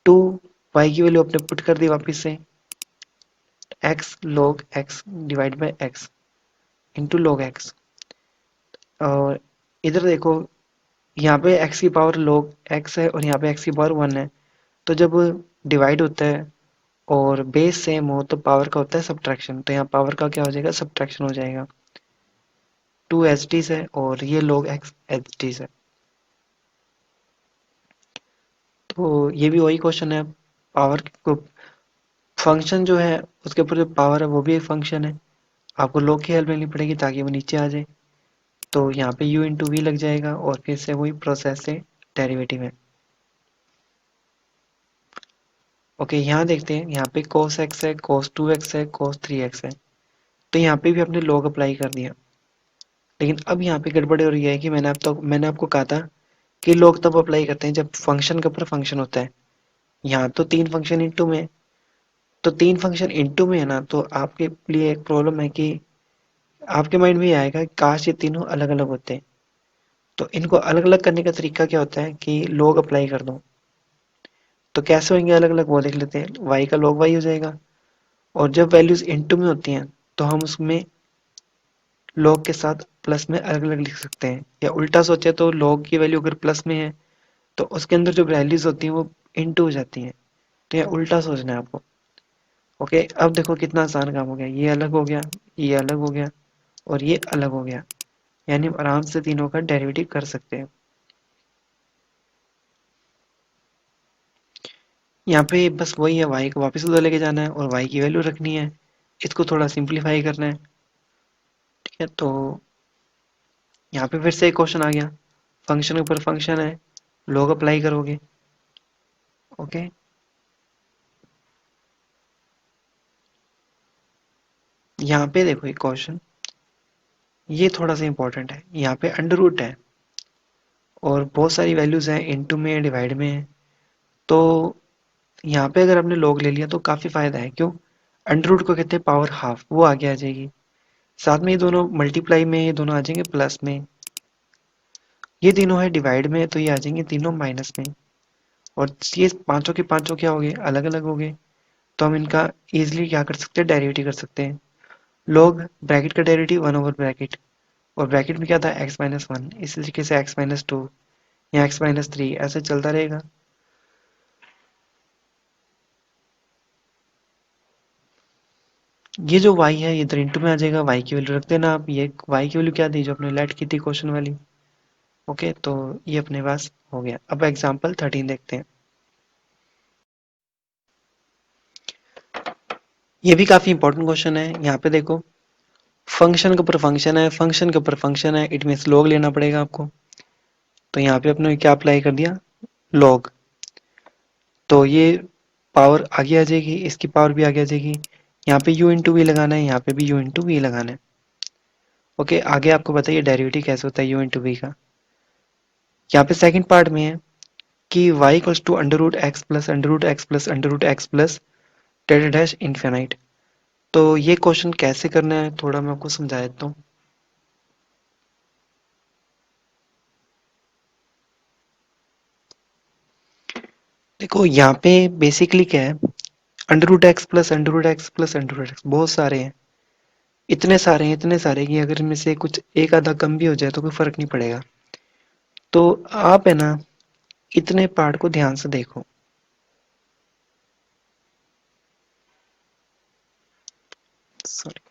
टू, वाई की वैल्यू अपने पुट कर दी वापस से, x log x divide by x into log x. और इधर देखो, यहाँ पे x की पावर log x है और यहाँ पे x की पावर वन है, तो जब डिवाइड होता है और बेस सेम हो तो पावर का होता है सब्ट्रैक्शन, तो यहाँ पावर का क्या हो जाएगा, सब्ट्रैक्शन हो जाएगा। टू एच टी है और ये log x एच टी है। तो ये भी वही क्वेश्चन है, पावर को, फंक्शन जो है उसके ऊपर जो पावर है वो भी एक फंक्शन है, आपको log की हेल्प लेनी पड़ेगी ताकि वो नीचे आ जाए। तो यहाँ पे u इंटू वी लग जाएगा और फिर से वही प्रोसेस से डेरिवेटिव है। ओके, यहाँ देखते हैं, यहाँ पे cos x है, cos 2x है, cos 3x है, तो यहाँ पे भी आपने log अप्लाई कर दिया। लेकिन अब यहाँ पे गड़बड़ हो रही है कि मैंने आपको कहा था कि log तब अप्लाई करते हैं जब फंक्शन के ऊपर फंक्शन होता है। यहाँ तो तीन फंक्शन इंटू में, तो तीन फंक्शन इंटू में है ना, तो आपके लिए एक प्रॉब्लम है कि आपके माइंड में ये आएगा कि काश ये तीनों अलग अलग होते हैं। तो इनको अलग अलग करने का तरीका क्या होता है कि log अप्लाई कर दो। तो कैसे होंगे अलग अलग, वो देख लेते हैं। y का log y हो जाएगा, और जब वैल्यूज इनटू में होती हैं तो हम उसमें log के साथ प्लस में अलग अलग लिख सकते हैं, या उल्टा सोचे तो log की वैल्यू अगर प्लस में है तो उसके अंदर जो वैल्यूज होती हैं वो इनटू हो जाती हैं। तो ये उल्टा सोचना है आपको। ओके, अब देखो कितना आसान काम हो गया, ये अलग हो गया, ये अलग हो गया, और ये अलग हो गया, यानी हम आराम से तीनों का डेरिवेटिव कर सकते हैं। यहाँ पे बस वही है, y को वापस उधर लेके जाना है और y की वैल्यू रखनी है, इसको थोड़ा सिंप्लीफाई करना है। ठीक है, तो यहाँ पे फिर से एक क्वेश्चन आ गया, फंक्शन के ऊपर फंक्शन है, log अप्लाई करोगे। ओके, यहाँ पे देखो एक क्वेश्चन, ये थोड़ा सा इंपॉर्टेंट है, यहाँ पे अंडर रूट है और बहुत सारी वैल्यूज हैं, इनटू में, डिवाइड में है। तो यहाँ पे अगर आपने log ले लिया तो काफी फायदा है, क्यों, अंडर रूट को कहते हैं पावर हाफ, वो आगे आ जाएगी। साथ में ये दोनों मल्टीप्लाई में, ये दोनों आ जाएंगे प्लस में, ये तीनों है डिवाइड में तो ये आ जाएंगे तीनों माइनस में। और ये पांचों के पांचों क्या हो गए, अलग अलग हो गए। तो हम इनका इजिली क्या कर सकते हैं, डेरिवेटिव कर सकते हैं। log ब्रैकेट का डेरिवेटिव 1/ब्रैकेट, और ब्रैकेट में क्या था x-1, इसी तरीके से x-2 या x-3, ऐसे चलता रहेगा। ये जो y है ये इधर इंटू में आ जाएगा, y की वैल्यू रख देना आप। ये y की वैल्यू क्या थी जो अपने लेट की थी क्वेश्चन वाली। ओके, तो ये अपने पास हो गया। अब एग्जांपल 13 देखते हैं। ये भी काफी इंपॉर्टेंट क्वेश्चन है। यहाँ पे देखो, फंक्शन के ऊपर फंक्शन है, फंक्शन के ऊपर फंक्शन है, इट मीन्स लॉग लेना पड़ेगा आपको। तो यहाँ पे अपने क्या अप्लाई कर दिया, लॉग। तो ये पावर आगे आ जाएगी, इसकी पावर भी आगे आ जाएगी। यहाँ पे u इंटू वी लगाना है, यहाँ पे भी u इंटू वी लगाना है। ओके, आगे आपको बताइए डेरिवेटिव कैसे होता है u इंटू वी का। यहाँ पे सेकंड पार्ट में है कि y equals to under root x plus under root x plus under root x plus टेड डैश इन्फिनाइट। तो ये क्वेश्चन कैसे करना है थोड़ा मैं आपको समझा देता हूँ। देखो यहाँ पे बेसिकली क्या है, under root x plus under root x plus under root x बहुत सारे हैं। इतने सारे कि अगर इनमें से कुछ एक आधा कम भी हो जाए तो कोई फर्क नहीं पड़ेगा। तो आप है ना, इतने पार्ट को ध्यान से देखो। सॉरी।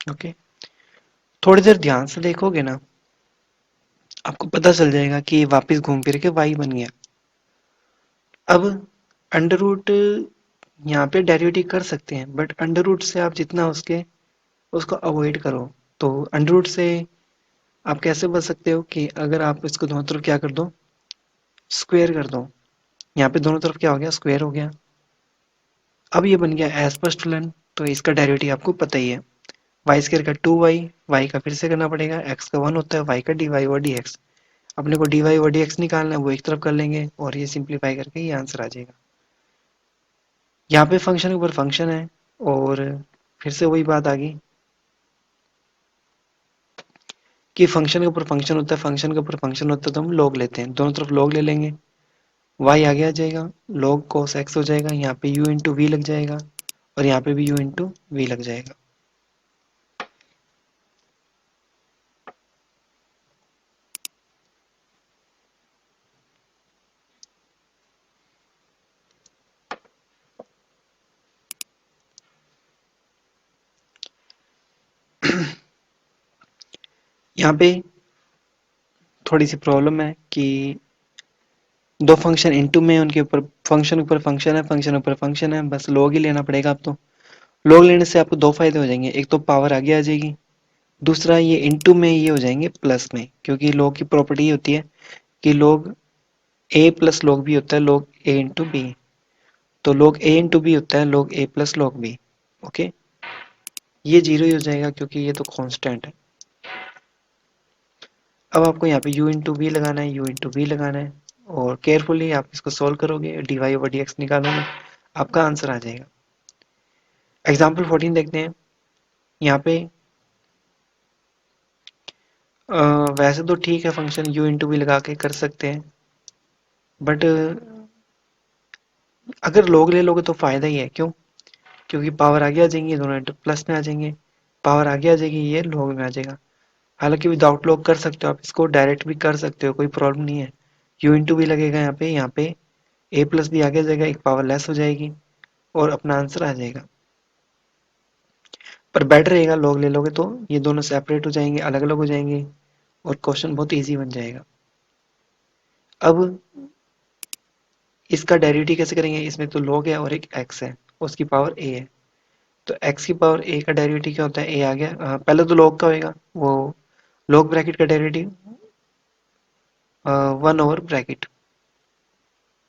ओके, थोड़ी देर ध्यान से देखोगे ना, आपको पता चल जाएगा कि ये वापस घूम फिर के वाई बन गया। अब अंडर रूट यहाँ पे डेरिवेटिव कर सकते हैं, बट अंडर रूट से आप जितना उसको अवॉइड करो। तो अंडर रूट से आप कैसे बच सकते हो कि अगर आप इसको दोनों तरफ क्या कर दो, स्क्वायर कर दो। यहाँ पे दोनों तरफ क्या हो गया, स्क्वायर हो गया। अब ये बन गया एज पर स्टूडेंट। तो इसका डेरिवेटिव आपको पता ही है, वाई स्क्वायर का 2y, वाई का फिर से करना पड़ेगा, एक्स का 1 होता है, वाई का d Y over D x. अपने को d Y over D x निकालना है, वो एक तरफ कर लेंगे और ये सिंप्लीफाई करके ये आंसर आ जाएगा। यहाँ पे फंक्शन के ऊपर फंक्शन है, और फिर से वही बात आ गई कि फंक्शन के ऊपर फंक्शन होता है, फंक्शन के ऊपर फंक्शन होता है तो हम लॉग लेते हैं, दोनों तरफ लॉग ले लेंगे। y आगे आ जाएगा, log cos x हो जाएगा, यहाँ पे u इंटू वी लग जाएगा, और यहाँ पे भी u इंटू वी लग जाएगा। यहाँ पे थोड़ी सी प्रॉब्लम है कि दो फंक्शन इनटू में, उनके ऊपर फंक्शन ऊपर फंक्शन है, फंक्शन ऊपर फंक्शन है, बस log ही लेना पड़ेगा। आप तो log लेने से आपको दो फायदे हो जाएंगे, एक तो पावर आगे आ जाएगी, दूसरा ये इनटू में ये हो जाएंगे प्लस में, क्योंकि log की प्रॉपर्टी होती है कि log a plus log b होता है log a इंटू बी। तो log a इंटू बी होता है log a plus log b। Okay, ये जीरो ही हो जाएगा क्योंकि ये तो कांस्टेंट है। अब आपको यहाँ पे u इंटू वी लगाना है, u इंटू वी लगाना है, और केयरफुली आप इसको सॉल्व करोगे, d Y over D x निकालोगे, आपका आंसर आ जाएगा। एग्जाम्पल 14 देखते हैं। यहाँ पे वैसे तो ठीक है, फंक्शन u इंटू वी लगा के कर सकते हैं, बट अगर log ले लोगे तो फायदा ही है। क्यों? क्योंकि पावर आगे आ जाएंगी, दोनों इंटू प्लस में आ जाएंगे, पावर आगे आ जाएगी, ये log में आ जाएगा। हालांकि विदाउट log कर सकते हो आप, इसको डायरेक्ट भी कर सकते हो, कोई प्रॉब्लम नहीं है। u इंटू वी लगेगा यहाँ पे a प्लस भी आगे आ जाएगा, एक पावर लेस हो जाएगी, और अपना आंसर आ जाएगा। पर बेटर रहेगा log ले लोगे तो ये दोनों सेपरेट हो जाएंगे, अलग अलग हो जाएंगे, और क्वेश्चन बहुत ईजी बन जाएगा। अब इसका डेरिवेटिव कैसे करेंगे, इसमें तो log है और एक x है, उसकी पावर a है। तो x की पावर a का डेरिवेटिव क्या होता है, a आ गया। पहले तो log का होएगा, वो log ब्रैकेट का डेरिवेटिव 1/ब्रैकेट।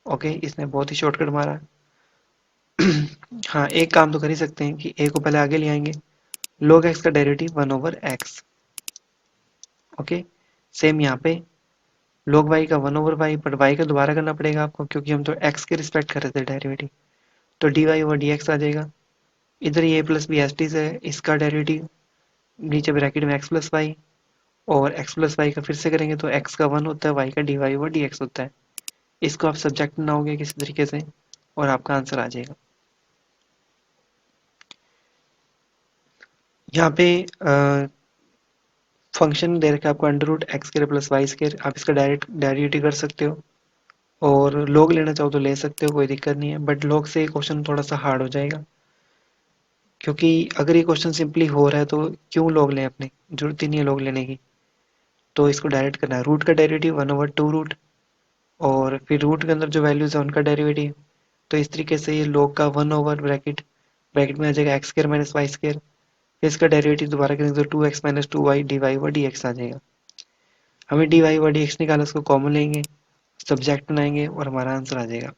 ओके, इसने बहुत ही शॉर्टकट मारा। हाँ, एक काम तो कर ही सकते हैं कि a को पहले आगे ले आएंगे, log x का डेरिवेटिव 1/x। ओके, सेम यहाँ पे log y का 1/y, बट y का दोबारा करना पड़ेगा आपको क्योंकि हम तो x के रिस्पेक्ट कर रहे थे डेरिवेटिव। तो dy ओवर dx आ जाएगा। इधर ये a plus b s t है, इसका डेरिवेटिव नीचे ब्रैकेट में x प्लस वाई, और x प्लस वाई का फिर से करेंगे तो x का 1 होता है, y का d Y over D x होता है। इसको आप सब्जेक्ट बनाओगे किसी तरीके से और आपका आंसर आ जाएगा। यहाँ पे फंक्शन दे रखा है आपको under root x square plus y square, आप इसका डायरेक्ट डेरिवेटिव कर सकते हो, और लॉग लेना चाहो तो ले सकते हो, कोई दिक्कत नहीं है, बट लॉग से क्वेश्चन थोड़ा सा हार्ड हो जाएगा, क्योंकि अगर ये क्वेश्चन सिंपली हो रहा है तो क्यों लॉग लें, अपने जरूरत ही नहीं है लॉग लेने की। तो इसको डायरेक्ट करना है, रूट का डेरिवेटिव 1/2 रूट, और फिर रूट के अंदर जो वैल्यूज है उनका डेरिवेटिव। तो इस तरीके से ये log का 1 ओवर ब्रैकेट, ब्रैकेट में आ जाएगा X square minus Y square, फिर इसका डेरिवेटिव दोबारा करेंगे तो 2x minus 2y D Y over D X आ जाएगा। हमें D Y over D X निकाला, उसको कॉमन लेंगे, सब्जेक्ट बनाएंगे और हमारा आंसर आ जाएगा।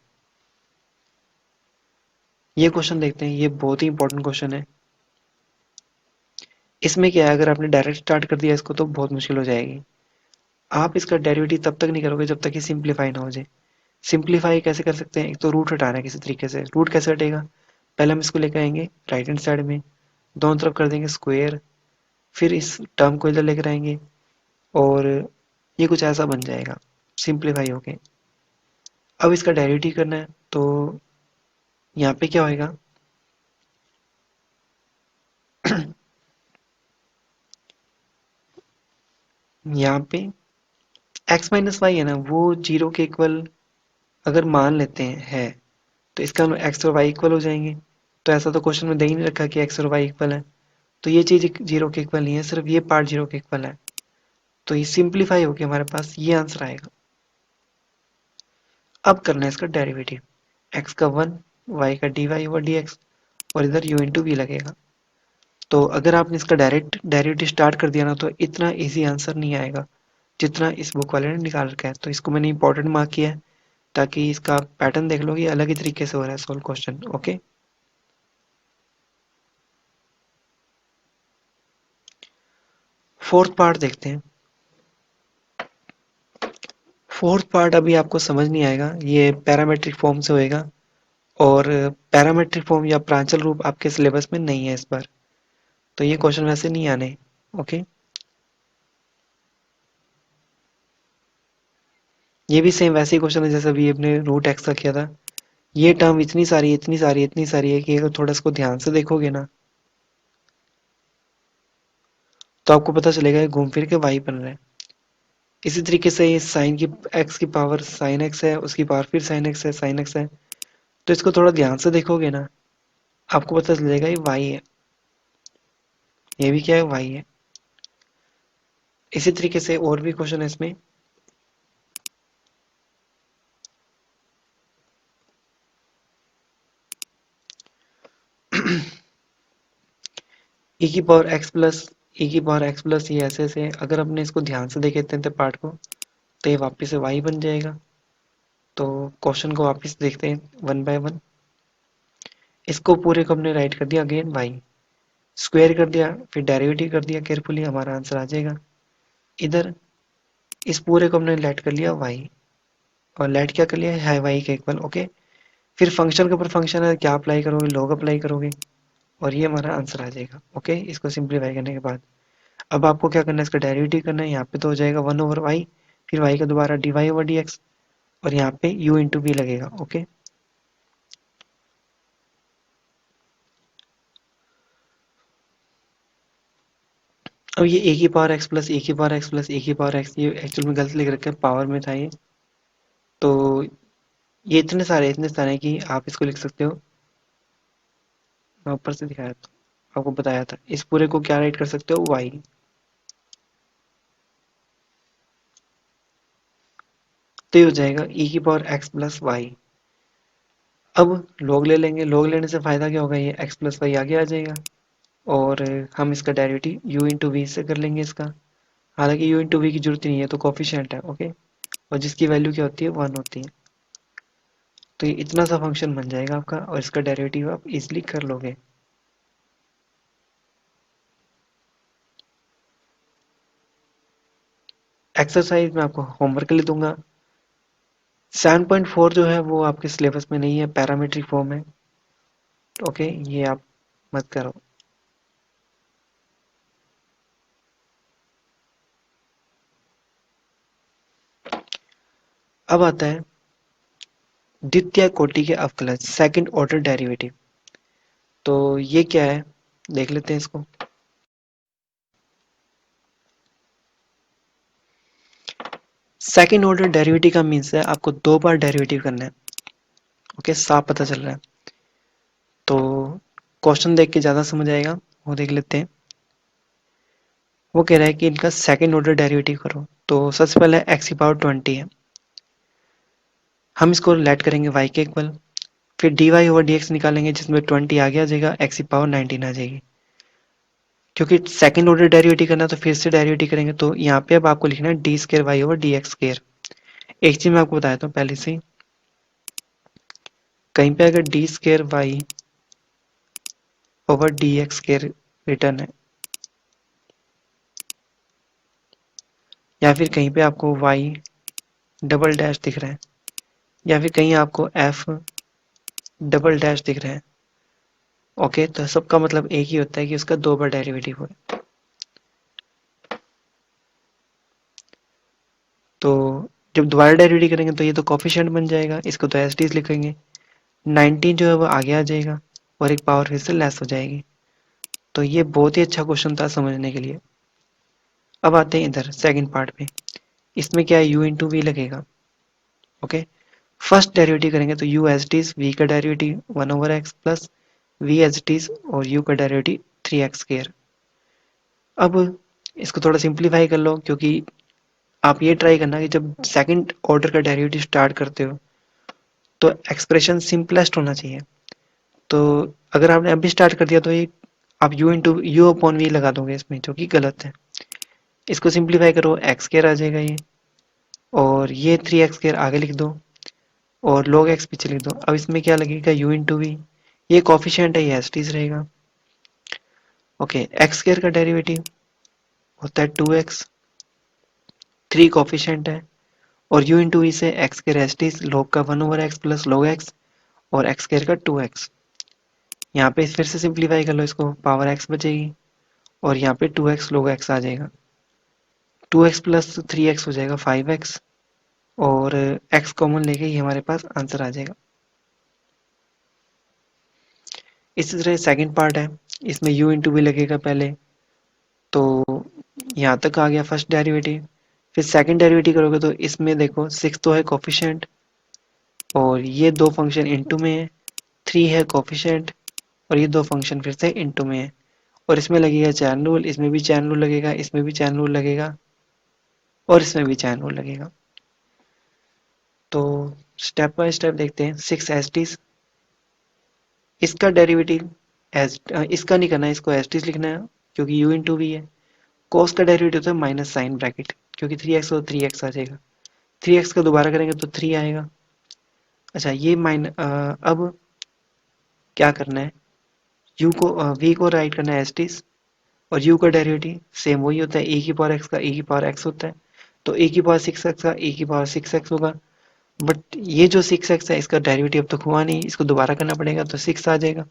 ये क्वेश्चन देखते हैं, ये बहुत ही इंपॉर्टेंट क्वेश्चन है। इसमें क्या है, अगर आपने डायरेक्ट स्टार्ट कर दिया इसको तो बहुत मुश्किल हो जाएगी। आप इसका डेरिवेटिव तब तक नहीं करोगे जब तक कि सिंप्लीफाई ना हो जाए। सिंप्लीफाई कैसे कर सकते हैं, एक तो रूट हटाना है किसी तरीके से। रूट कैसे हटेगा, पहले हम इसको लेकर आएंगे राइट हैंड साइड में, दोनों तरफ कर देंगे स्क्वायर, फिर इस टर्म को इधर लेकर आएंगे, और ये कुछ ऐसा बन जाएगा सिंप्लीफाई होके। अब इसका डेरिवेटिव करना है, तो यहाँ पे क्या होएगा, यहाँ पे x माइनस वाई है ना, वो जीरो के इक्वल अगर मान लेते हैं है, तो इसका एक्स और वाई इक्वल हो जाएंगे। तो ऐसा तो क्वेश्चन में दे ही नहीं रखा कि एक्स और वाई इक्वल है, तो ये चीज जीरो के इक्वल नहीं है, सिर्फ ये पार्ट जीरो के इक्वल है। तो ये सिंप्लीफाई होके हमारे पास ये आंसर आएगा। अब करना है इसका डेरिवेटिव, एक्स का 1, वाई का d Y over D x, और इधर यू इंटू वी लगेगा। तो अगर आपने इसका डायरेक्ट डेरिवेटिव स्टार्ट कर दिया ना, तो इतना इजी आंसर नहीं आएगा जितना इस बुक वाले ने निकाल रखा है। तो इसको मैंने इंपॉर्टेंट मार्क किया है, ताकि इसका पैटर्न देख लो, ये अलग ही तरीके से हो रहा है solve question. Okay, fourth part देखते हैं। फोर्थ पार्ट अभी आपको समझ नहीं आएगा, ये पैरामेट्रिक फॉर्म से होएगा, और पैरामेट्रिक फॉर्म या प्रांचल रूप आपके सिलेबस में नहीं है इस बार, तो ये क्वेश्चन वैसे नहीं आने। ओके, ये भी सेम वैसे ही क्वेश्चन है जैसे अभी अपने रूट एक्स का किया था। ये टर्म इतनी सारी इतनी सारी इतनी सारी है कि अगर थोड़ा इसको ध्यान से देखोगे ना, तो आपको पता चलेगा कि घूम फिर के वाई बन रहा है। इसी तरीके से ये साइन की एक्स की पावर साइन एक्स है, उसकी पावर फिर साइन एक्स है, साइन एक्स है। तो इसको थोड़ा ध्यान से देखोगे ना, आपको पता चलेगा ये वाई है, ये भी क्या है, वाई है। इसी तरीके से और भी क्वेश्चन है इसमें। ई की पावर एक्स प्लस, ई की पावर एक्स प्लस, ये ऐसे ऐसे अगर अपने इसको ध्यान से देखे इतने पार्ट को, तो ये वापिस से वाई बन जाएगा। तो क्वेश्चन को वापिस देखते हैं वन बाय वन। इसको पूरे को हमने राइट कर दिया अगेन वाई, स्क्वायर कर दिया, फिर डेरिवेटिव कर दिया केयरफुली, हमारा आंसर आ जाएगा। इधर इस पूरे को हमने लेट कर लिया वाई, और लेट क्या कर लिया है, वाई के इक्वल। ओके, फिर फंक्शन के ऊपर फंक्शन है, क्या अप्लाई करोगे, लॉग अप्लाई करोगे, और ये हमारा आंसर आ जाएगा। ओके, इसको सिंप्लीफाई करने के बाद अब आपको क्या करना है, इसका डेरिवेटिव करना है। यहाँ पे तो हो जाएगा 1/y, फिर y का दोबारा d Y over D x, और यहाँ पे u इंटू वी लगेगा। ओके, अब ये a की पावर x प्लस a की पावर x प्लस a की पावर x, ये एक्चुअल में गलत लिख रखा है, पावर में था ये। तो ये इतने सारे हैं कि आप इसको लिख सकते हो। मैं ऊपर से दिखाया था, आपको बताया था, इस पूरे को क्या राइट कर सकते हो, y। तो ये हो जाएगा e की पावर x प्लस वाई। अब log ले लेंगे, log लेने से फायदा क्या होगा, ये x प्लस वाई आगे आ जाएगा, और हम इसका डेरिवेटिव u इंटू वी से कर लेंगे इसका। हालांकि u इंटू वी की जरूरत ही नहीं है, तो कॉफिशिएंट है। ओके, और जिसकी वैल्यू क्या होती है, 1 होती है। तो ये इतना सा फंक्शन बन जाएगा आपका, और इसका डेरिवेटिव आप इजिली कर लोगे। एक्सरसाइज में आपको होमवर्क के लिए दूंगा। 7.4 जो है वो आपके सिलेबस में नहीं है, पैरामीट्रिक फॉर्म है। ओके, ये आप मत करो। अब आता है द्वितीय कोटि के अवकलज, सेकंड ऑर्डर डेरिवेटिव। तो ये क्या है, देख लेते हैं इसको। सेकंड ऑर्डर डेरिवेटिव का मीन्स है आपको दो बार डेरिवेटिव करना है। ओके, साफ पता चल रहा है। तो क्वेश्चन देख के ज़्यादा समझ आएगा, वो देख लेते हैं। वो कह रहा है कि इनका सेकंड ऑर्डर डेरिवेटिव करो। तो सबसे पहले एक्स की पावर 20 है, हम इसको लेट करेंगे y के इक्वल। फिर dy ओवर dx निकालेंगे, जिसमें 20 आगे आ जाएगा, x की पावर 19 आ जाएगी। क्योंकि सेकंड ऑर्डर डेरिवेटिव करना है तो फिर से डेरिवेटिव करेंगे। तो यहाँ पे अब आपको लिखना है d square y over D x square. एक चीज मैं आपको बताया था पहले से ही, कहीं पे अगर d square y over D x square return है, या फिर कहीं पे आपको वाई डबल डैश दिख रहा है, या फिर कहीं आपको एफ डबल डैश दिख रहा है, ओके, तो सबका मतलब एक ही होता है कि उसका दो बार डेरिवेटिव हो। तो जब दोबारा डेरिवेटिव करेंगे तो ये तो कॉफिशिएंट बन जाएगा, इसको तो एस टी लिखेंगे। 19 जो है वो आगे आ जाएगा और एक पावर फिर से लेस हो जाएगी। तो ये बहुत ही अच्छा क्वेश्चन था समझने के लिए। अब आते हैं इधर सेकंड पार्ट पे। इसमें क्या है, u इंटू वी लगेगा। ओके, फर्स्ट डेरिवेटिव करेंगे तो u as it is, v का derivative 1 over x plus v as it is और u का डेरिवेटिव 3x स्क्वायर। अब इसको थोड़ा सिंप्लीफाई कर लो, क्योंकि आप ये ट्राई करना कि जब सेकंड ऑर्डर का डेरिवेटिव स्टार्ट करते हो तो एक्सप्रेशन सिंपलेस्ट होना चाहिए। तो अगर आपने अभी स्टार्ट कर दिया तो ये आप u into u upon v लगा दोगे इसमें, जो कि गलत है। इसको सिंप्लीफाई करो, एक्स स्क्वायर आ जाएगा ये, और ये 3x स्क्वायर आगे लिख दो और log x पीछे लिख दो। अब इसमें क्या लगेगा, u इंटू वी, ये कॉफिशिएंट है, ये एस टीज रहेगा। ओके, एक्स स्क्वायर का डेरिवेटिव होता है 2x, 3 कॉफिशिएंट है, और u इंटू वी से x square as it is, log का 1 over x plus log x और एक्स स्क्वायर का 2x। यहाँ पे फिर से सिंप्लीफाई कर लो इसको, पावर x बचेगी और यहाँ पे 2x log x आ जाएगा। 2x प्लस 3x हो जाएगा 5x, और x कॉमन लेके ही हमारे पास आंसर आ जाएगा। इसी तरह सेकंड पार्ट है, इसमें u इंटू वी लगेगा पहले। तो यहाँ तक आ गया फर्स्ट डेरिवेटिव। फिर सेकंड डेरिवेटिव करोगे तो इसमें देखो 6 तो है कोफिशिएंट, और ये दो फंक्शन इनटू में है, 3 है कोफिशिएंट, और ये दो फंक्शन फिर से इनटू में है। और इसमें लगेगा चैन रूल, इसमें भी चैन रूल लगेगा, इसमें भी चैन रूल लगेगा, और इसमें भी चैन रूल लगेगा। तो स्टेप बाय स्टेप देखते हैं। 6 एस टी, इसका डेरिवेटिव एस, इसका नहीं करना है, इसको एस टी लिखना है क्योंकि u इंटू वी है। कॉस का डेरिवेटिव होता है माइनस साइन ब्रैकेट, क्योंकि 3x और 3x आ जाएगा। 3x का दोबारा करेंगे तो 3 आएगा। अच्छा, ये अब क्या करना है, u को v को राइट करना है एस टी, और u का डेरिवेटिव सेम वही होता है, e की पावर x का e की पावर x होता है। तो e की पावर 6x का e की पावर 6x होगा। बट ये जो 6x है इसका डेरिवेटिव अब तक हुआ नहीं, इसको दोबारा करना पड़ेगा, तो 6 आ जाएगा,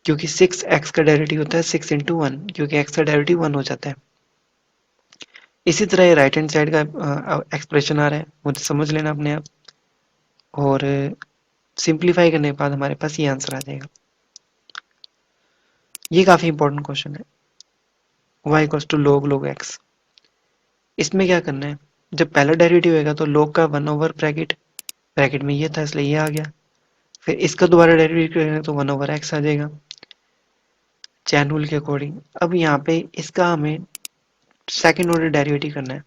क्योंकि 6x का डेरिवेटिव होता है 6 इंटू 1, क्योंकि x का डेरिवेटिव 1 हो जाता है। इसी तरह ये राइट हैंड साइड का एक्सप्रेशन आ रहा है, वो समझ लेना अपने आप, और सिंप्लीफाई करने के बाद हमारे पास ये आंसर आ जाएगा। ये काफी इंपॉर्टेंट क्वेश्चन है, y equals to log x। इसमें क्या करना है, जब पहला डेरिवेटिव होगा तो log का 1 ओवर ब्रैकेट, ब्रैकेट में ये था इसलिए ये आ गया। फिर इसका दोबारा डेरिवेटिव करेंगे तो 1 ओवर x आ जाएगा चैन रूल के अकॉर्डिंग। अब यहाँ पे इसका हमें सेकंड ऑर्डर डेरिवेटिव करना है,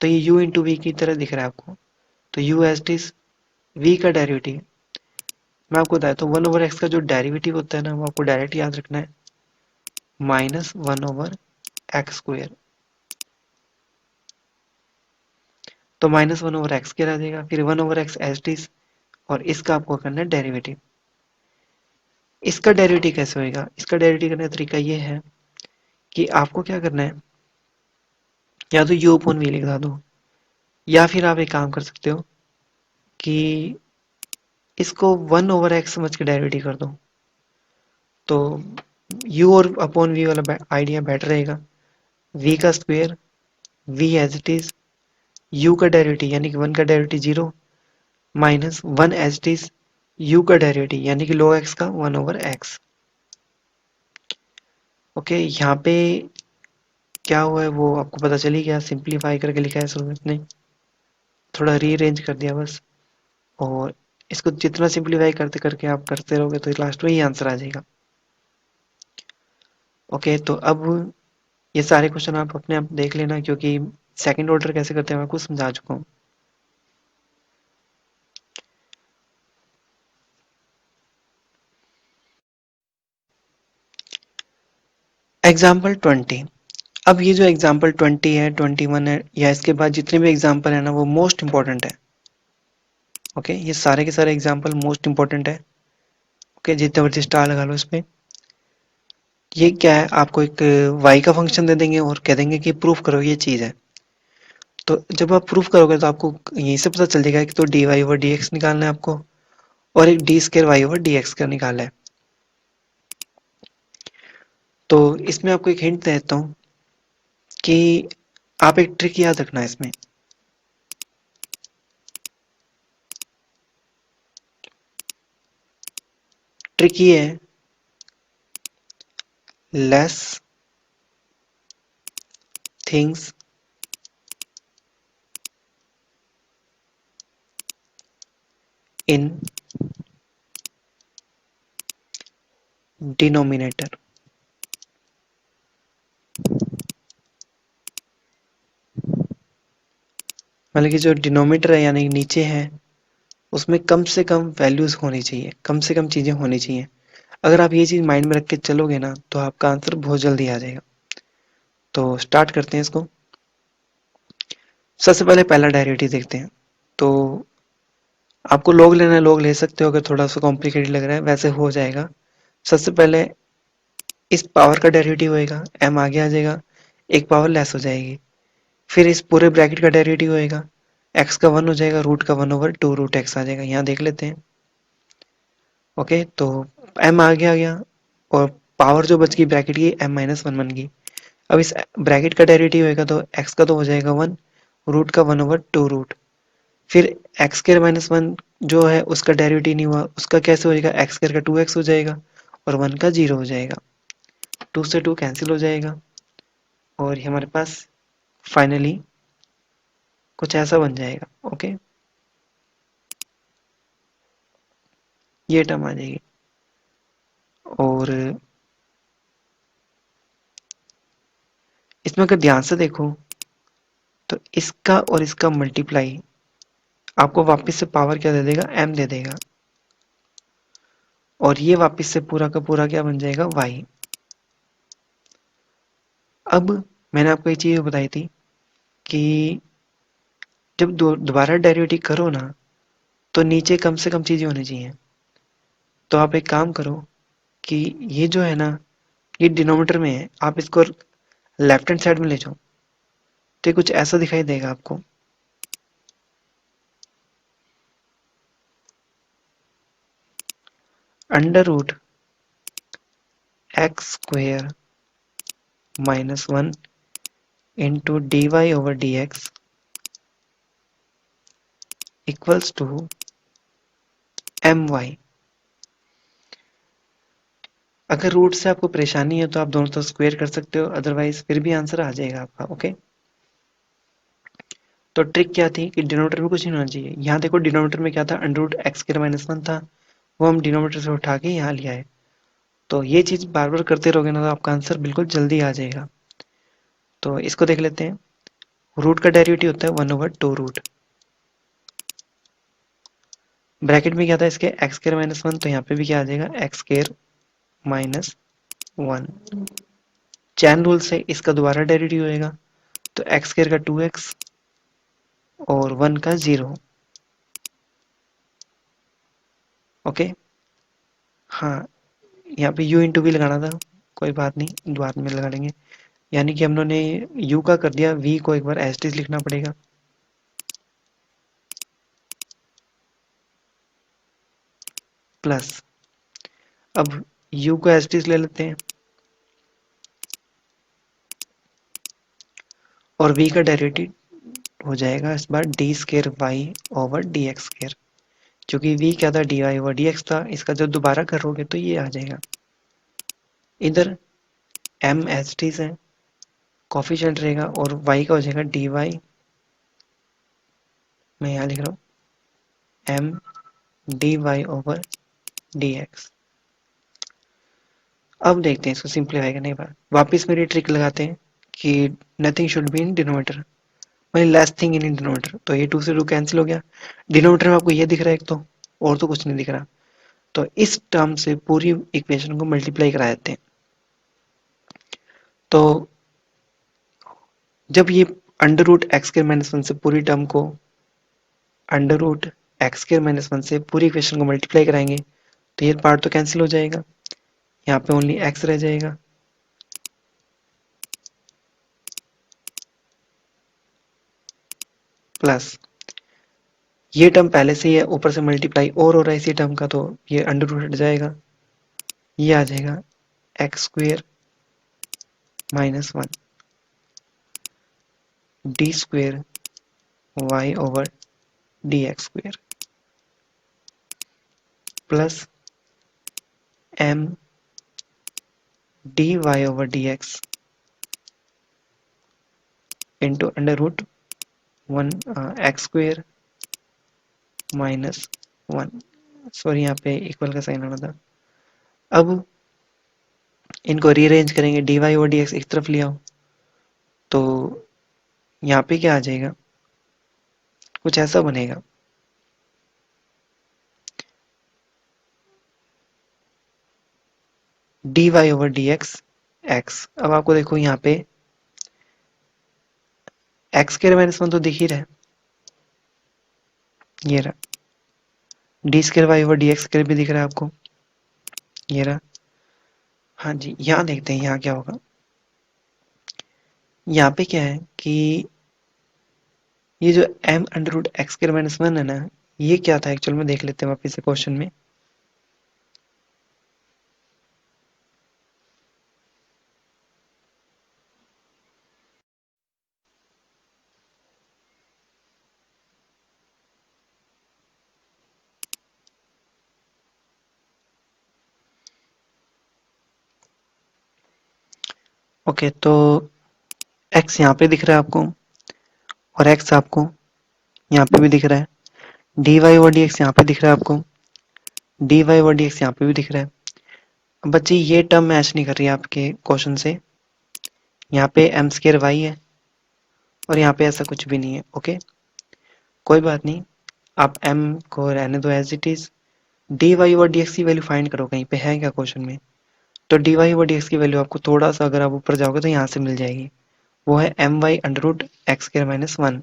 तो ये u इंटू वी की तरह दिख रहा है आपको। तो u as it is, v का डेरिवेटिव मैं आपको बताया तो 1 ओवर एक्स का जो डेरिवेटिव होता है ना, वो आपको डायरेक्ट याद रखना है, माइनस 1 ओवर एक्स स्क्वायर। तो माइनस 1 ओवर एक्स स्क्वायर आ जाएगा, फिर 1 over x as it is, और इसका आपको करना है डेरिवेटिव। इसका डेरिवेटिव कैसे होएगा, इसका डेरिवेटिव करने का तरीका ये है कि आपको क्या करना है, या तो u अपॉन वी लिखा दो, या फिर आप एक काम कर सकते हो कि इसको 1 ओवर एक्स समझ के डेरिवेटिव कर दो। तो u और अपॉन v वाला आइडिया बेटर रहेगा। v का square v as it is, u का डेरिवेटिव यानी कि 1 का derivative 0 minus 1 as it is u का डेरिवेटिव यानी कि log x का 1 ओवर x। ओके, यहाँ पे क्या हुआ है वो आपको पता चली गया, सिंप्लीफाई करके लिखा है सुमित ने, थोड़ा रीअरेंज कर दिया बस। और इसको जितना सिंप्लीफाई करते करके आप करते रहोगे तो लास्ट में ही आंसर आ जाएगा। ओके, तो अब ये सारे क्वेश्चन आप अपने आप देख लेना, क्योंकि सेकंड ऑर्डर कैसे करते हैं मैं आपको समझा चुका हूँ। एग्जाम्पल 20। अब ये जो एग्जाम्पल 20 है, 21 है, या इसके बाद जितने भी एग्जाम्पल है ना वो मोस्ट इंपॉर्टेंट है। ओके, ये सारे के सारे एग्जाम्पल मोस्ट इंपॉर्टेंट है। ओके, जितना मर्जी स्टार लगा लो इस पे। ये क्या है, आपको एक y का फंक्शन दे देंगे और कह देंगे कि प्रूफ करो ये चीज है। तो जब आप प्रूफ करोगे तो आपको यहीं से पता चल जाएगा कि तो dy ओवर dx निकालना है आपको, और एक d square y over dx का निकालना है। तो इसमें आपको एक हिंट देता हूँ कि आप एक ट्रिक याद रखना इसमें। ट्रिक ये है, लेस थिंग्स इन डिनोमिनेटर। मतलब कि जो डिनोमिनेटर है यानी नीचे है उसमें कम से कम वैल्यूज होनी चाहिए, कम से कम चीजें होनी चाहिए। अगर आप ये चीज माइंड में रख के चलोगे ना तो आपका आंसर बहुत जल्दी आ जाएगा। तो स्टार्ट करते हैं इसको। सबसे पहले पहला डेरिवेटिव देखते हैं। तो आपको log लेना है, log ले सकते हो, अगर थोड़ा सा कॉम्प्लिकेटेड लग रहा है वैसे हो जाएगा। सबसे पहले इस पावर का डेरिवेटिव होएगा, m आगे आ जाएगा, एक पावर लेस हो जाएगी। फिर इस पूरे ब्रैकेट का डेरिवेटिव होएगा, x का 1 हो जाएगा, रूट का 1 ओवर 2 रूट x आ जाएगा। यहाँ देख लेते हैं। ओके, तो m आगे आ गया और पावर जो बच गई ब्रैकेट की m माइनस 1 बन गई। अब इस ब्रैकेट का डेरिवेटिव होएगा तो x का तो हो जाएगा 1, रूट का 1 ओवर 2 रूट। फिर एक्स स्क्र माइनस 1 जो है उसका डेरिवेटिव नहीं हुआ, उसका कैसे हो जाएगा, एक्स स्क्र का 2x हो जाएगा और 1 का 0 हो जाएगा। 2 से 2 कैंसिल हो जाएगा और ये हमारे पास फाइनली कुछ ऐसा बन जाएगा। ओके, ये टर्म आ जाएगी। और इसमें अगर ध्यान से देखो तो इसका और इसका मल्टीप्लाई आपको वापस से पावर क्या दे देगा, m दे देगा, और ये वापस से पूरा का पूरा क्या बन जाएगा, y। अब मैंने आपको एक चीज बताई थी कि जब दोबारा डेरिवेटिव करो ना तो नीचे कम से कम चीजें होनी चाहिए। तो आप एक काम करो कि ये जो है ना ये डिनोमिनेटर में है, आप इसको लेफ्ट हैंड साइड में ले जाओ तो ये कुछ ऐसा दिखाई देगा आपको। Under root x square minus 1 into d Y over D x equals to m y. अगर रूट से आपको परेशानी है तो आप दोनों तरफ स्क्वेयर कर सकते हो, अदरवाइज फिर भी आंसर आ जाएगा आपका। ओके, तो ट्रिक क्या थी कि डिनोमिनेटर में कुछ नहीं होना चाहिए। यहाँ देखो डिनोमिनेटर में क्या था, under root x square minus 1 था, वो हम डिनोमिनेटर से उठा के यहाँ लिया है। तो ये चीज बार बार करते रहोगे ना तो आपका आंसर बिल्कुल जल्दी आ जाएगा। तो इसको देख लेते हैं। रूट का डेरिवेटिव होता है 1 ओवर 2 रूट। ब्रैकेट में क्या था इसके, एक्स स्क्वायर माइनस 1, तो यहाँ पे भी क्या आ जाएगा, X square minus 1। Chain rule से इसका दोबारा डेरिवेटिव होएगा तो एक्स स्क्वायर का 2x और 1 का 0। ओके, हाँ, यहाँ पे u इंटू भी लगाना था, कोई बात नहीं बाद में लगा लेंगे। यानी कि हम लोगों ने u का कर दिया, v को एक बार एज इट इज लिखना पड़ेगा। प्लस अब u को एज इट इज ले लेते हैं और v का डेरिवेटिव हो जाएगा इस बार d square y over D x square, क्योंकि v क्या था, d Y over D x था। इसका जब दोबारा करोगे तो ये आ जाएगा। इधर m एज इट इज है, कॉफिशिएंट रहेगा, और y का हो जाएगा डी वाई, मैं यहाँ लिख रहा हूँ m d Y over D x. अब देखते हैं इसको सिंप्लीफाई करने के बाद वापस मेरी ट्रिक लगाते हैं कि nothing should be in denominator, मतलब लेस थिंग इन डिनोमीटर। तो ये 2 से 2 कैंसिल हो गया। डिनोमीटर में आपको ये दिख रहा है एक तो, और तो कुछ नहीं दिख रहा। तो इस टर्म से पूरी इक्वेशन को मल्टीप्लाई करा देते हैं। तो जब ये अंडर रूट एक्स के माइनस वन से पूरी टर्म को अंडर रूट एक्स के माइनस वन से पूरी इक्वेशन को मल्टीप्लाई कराएंगे तो ये पार्ट तो कैंसिल हो जाएगा, यहाँ पे ओनली एक्स रह जाएगा। प्लस ये टर्म पहले से ही है, ऊपर से मल्टीप्लाई और हो रहा है इसी टर्म का, तो ये अंडर रूट हट जाएगा, ये आ जाएगा x square minus one d square y over D x square plus m d Y over D x into under root one x square minus one. Sorry, यहाँ पे इक्वल का साइन आना था। अब इनको रीअरेंज करेंगे, D Y over D x एक तरफ ले आओ, तो यहाँ पे क्या आ जाएगा, कुछ ऐसा बनेगा। D Y over D x x. अब आपको देखो यहाँ पे एक्स स्क्वायर माइनस वन तो दिख ही रहा है, ये रहा। D square y over D x square भी दिख रहा है आपको, ये रहा। हाँ जी, यहाँ देखते हैं यहाँ क्या होगा। यहाँ पे क्या है कि ये जो m under root x square minus one है ना, ये क्या था एक्चुअल में, देख लेते हैं वापिस से क्वेश्चन में। ओके, तो x यहाँ पे दिख रहा है आपको, और x आपको यहाँ पे भी दिख रहा है। D Y over D x यहाँ पे दिख रहा है आपको, d Y over D x यहाँ पे भी दिख रहा है। अब बच्चे ये टर्म मैच नहीं कर रही है आपके क्वेश्चन से। यहाँ पे एम स्क्र वाई है और यहाँ पे ऐसा कुछ भी नहीं है। ओके, कोई बात नहीं, आप m को रहने दो as it is. D Y over D x की वैल्यू फाइंड करो, कहीं पे है क्या क्वेश्चन में। तो d Y over D x की वैल्यू आपको थोड़ा सा अगर आप ऊपर जाओगे तो यहाँ से मिल जाएगी, वो है m y under root x square minus one.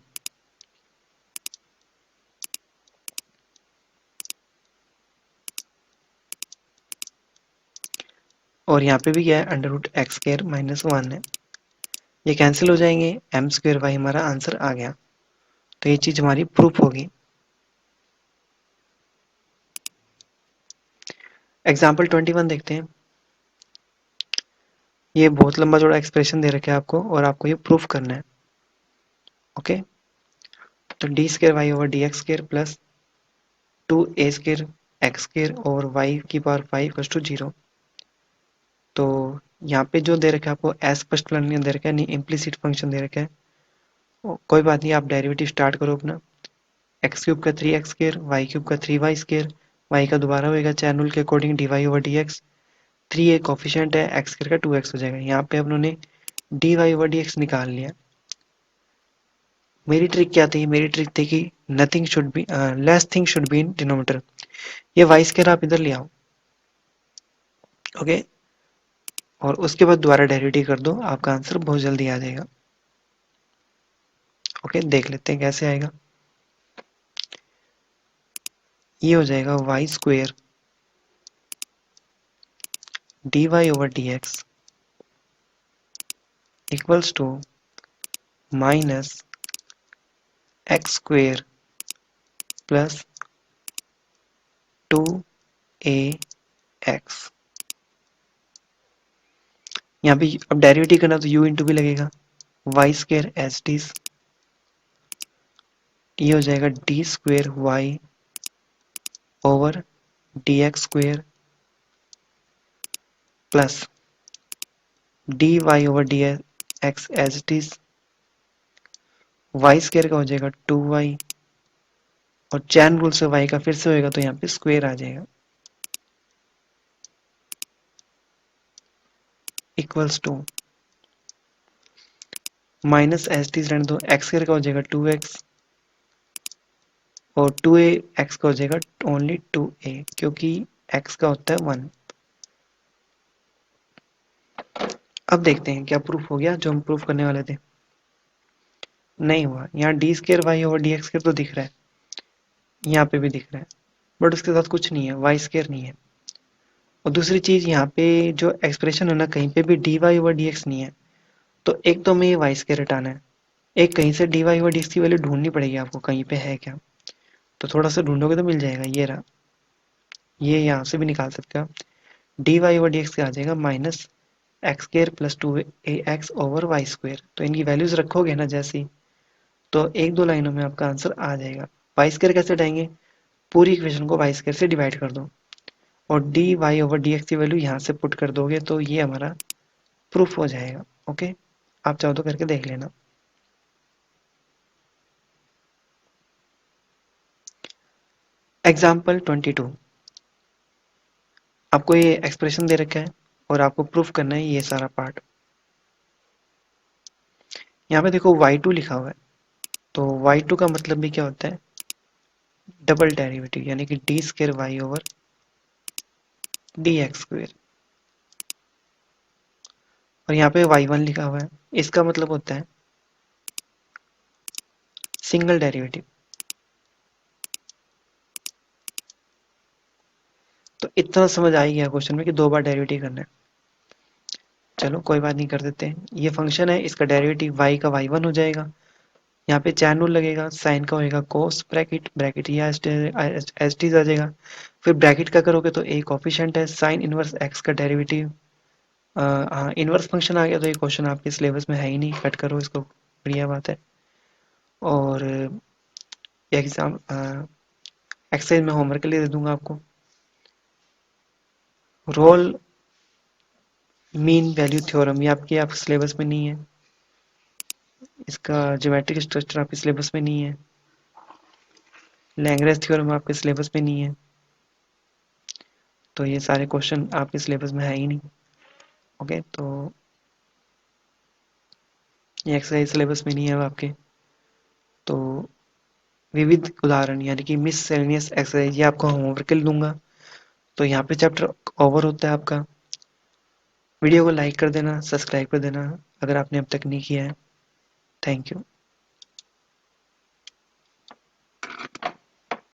और यहाँ पे भी क्या है, under root x square minus one है। ये कैंसिल हो जाएंगे, एम स्क्र वाई हमारा आंसर आ गया। तो ये चीज हमारी प्रूफ होगी। एग्जाम्पल 21 देखते हैं। ये बहुत लंबा चौड़ा एक्सप्रेशन दे रखा है आपको और आपको ये प्रूफ करना है। ओके, तो d square y over D x square plus two a square x square और वाई की पावर 5 = 0। तो यहाँ पे जो दे रखा है आपको अस्पष्ट फलन दे रखा है, नहीं इम्प्लिसिट फंक्शन दे रखा है। कोई बात नहीं, आप डेरिवेटिव स्टार्ट करो अपना। एक्स क्यूब का 3x स्क्र, वाई क्यूब का 3y स्क्र, वाई का दोबारा होएगा चैन रूल के according d Y over D x. 3 एक कॉफिशिएंट है, एक्स स्क्र का 2x हो जाएगा। यहाँ पे हम लोगों ने d Y over D x निकाल लिया। मेरी ट्रिक क्या थी, मेरी ट्रिक थी कि nothing should be less thing should be in denominator. ये वाई स्क्र आप इधर ले आओ। ओके, और उसके बाद दोबारा डेरिवेटिव कर दो, आपका आंसर बहुत जल्दी आ जाएगा। ओके, देख लेते हैं कैसे आएगा। ये हो जाएगा y square d Y over D x equals to minus x square plus 2 a x. यहाँ पे अब डेरिवेटिव करना तो यू इंटू भी लगेगा, वाई स्क्वेयर एच डी, ये हो जाएगा d square y over D x square plus d Y over D x as it is, y square का हो जाएगा 2y, और चैन रूल से y का फिर से होएगा तो यहाँ पे स्क्वेयर आ जाएगा, equals to minus h t रहने दो, एक्स स्क्वेयर का हो जाएगा 2x, और 2a एक्स का हो जाएगा ओनली 2a, क्योंकि x का होता है 1। अब देखते हैं क्या प्रूफ हो गया जो हम प्रूफ करने वाले थे। नहीं हुआ, यहाँ d square y over D x square तो दिख रहा है, यहाँ पे भी दिख रहा है, बट उसके साथ कुछ नहीं है, वाई स्क्वेयर नहीं है। और दूसरी चीज यहाँ पे जो एक्सप्रेशन है ना, कहीं पे भी d Y over D x नहीं है, तो एक तो हमें ये वाई स्क्वेयर हटाना है, एक कहीं से d Y over D x की वैल्यू ढूंढनी पड़ेगी आपको, कहीं पे है क्या, तो थोड़ा सा ढूंढोगे तो मिल जाएगा, ये रहा, ये यहाँ से भी निकाल सकते हो आप, d Y over D x का आ जाएगा minus x square plus 2ax over y square. तो इनकी वैल्यूज रखोगे ना जैसी, तो एक दो लाइनों में आपका आंसर आ जाएगा। वाई स्क्वेयर कैसे हटाएंगे, पूरी इक्वेशन को वाई स्क्वेयर से डिवाइड कर दो, और d Y over D x की वैल्यू यहाँ से पुट कर दोगे, तो ये हमारा प्रूफ हो जाएगा। ओके, आप चाहो तो करके देख लेना। एग्जाम्पल 22, आपको ये एक्सप्रेशन दे रखा है और आपको प्रूफ करना है ये सारा पार्ट। यहाँ पे देखो y2 लिखा हुआ है, तो y2 का मतलब भी क्या होता है, डबल डेरिवेटिव, यानी कि d square y over D x square, और यहाँ पे y1 लिखा हुआ है, इसका मतलब होता है सिंगल डेरिवेटिव। तो इतना समझ आ ही गया क्वेश्चन में कि दो बार डेरिवेटिव करना है। चलो कोई बात नहीं, कर देते हैं। ये फंक्शन है, इसका डेरिवेटिव y का y1 हो जाएगा, यहाँ पे चैन रूल लगेगा, साइन का होएगा कोस ब्रैकेट ब्रैकेट, ये एस टी आ जाएगा, फिर ब्रैकेट का करोगे तो एक कोफिशिएंट है साइन इनवर्स एक्स का डेरिवेटिव। हाँ, इनवर्स फंक्शन आ गया, तो ये क्वेश्चन आपके सिलेबस में है ही नहीं, कट करो इसको, बढ़िया बात है। और एग्जाम एक्सरसाइज में होमवर्क के लिए दे दूंगा आपको, रोल मीन वैल्यू थ्योरम, ये आपके आप सिलेबस में नहीं है, इसका ज्योमेट्रिक स्ट्रक्चर आपके सिलेबस में नहीं है, लैग्रेंज थ्योरम आपके सिलेबस में नहीं है, तो ये सारे क्वेश्चन आपके सिलेबस में है ही नहीं। ओके, तो ये एक्सरसाइज सिलेबस में नहीं है अब आपके। तो विविध उदाहरण यानी कि मिससेलेनियस एक्सरसाइज, ये आपको होमवर्क के लिए दूंगा। तो यहाँ पे चैप्टर ओवर होता है आपका। वीडियो को लाइक कर देना, सब्सक्राइब कर देना अगर आपने अब तक नहीं किया है। Thank you.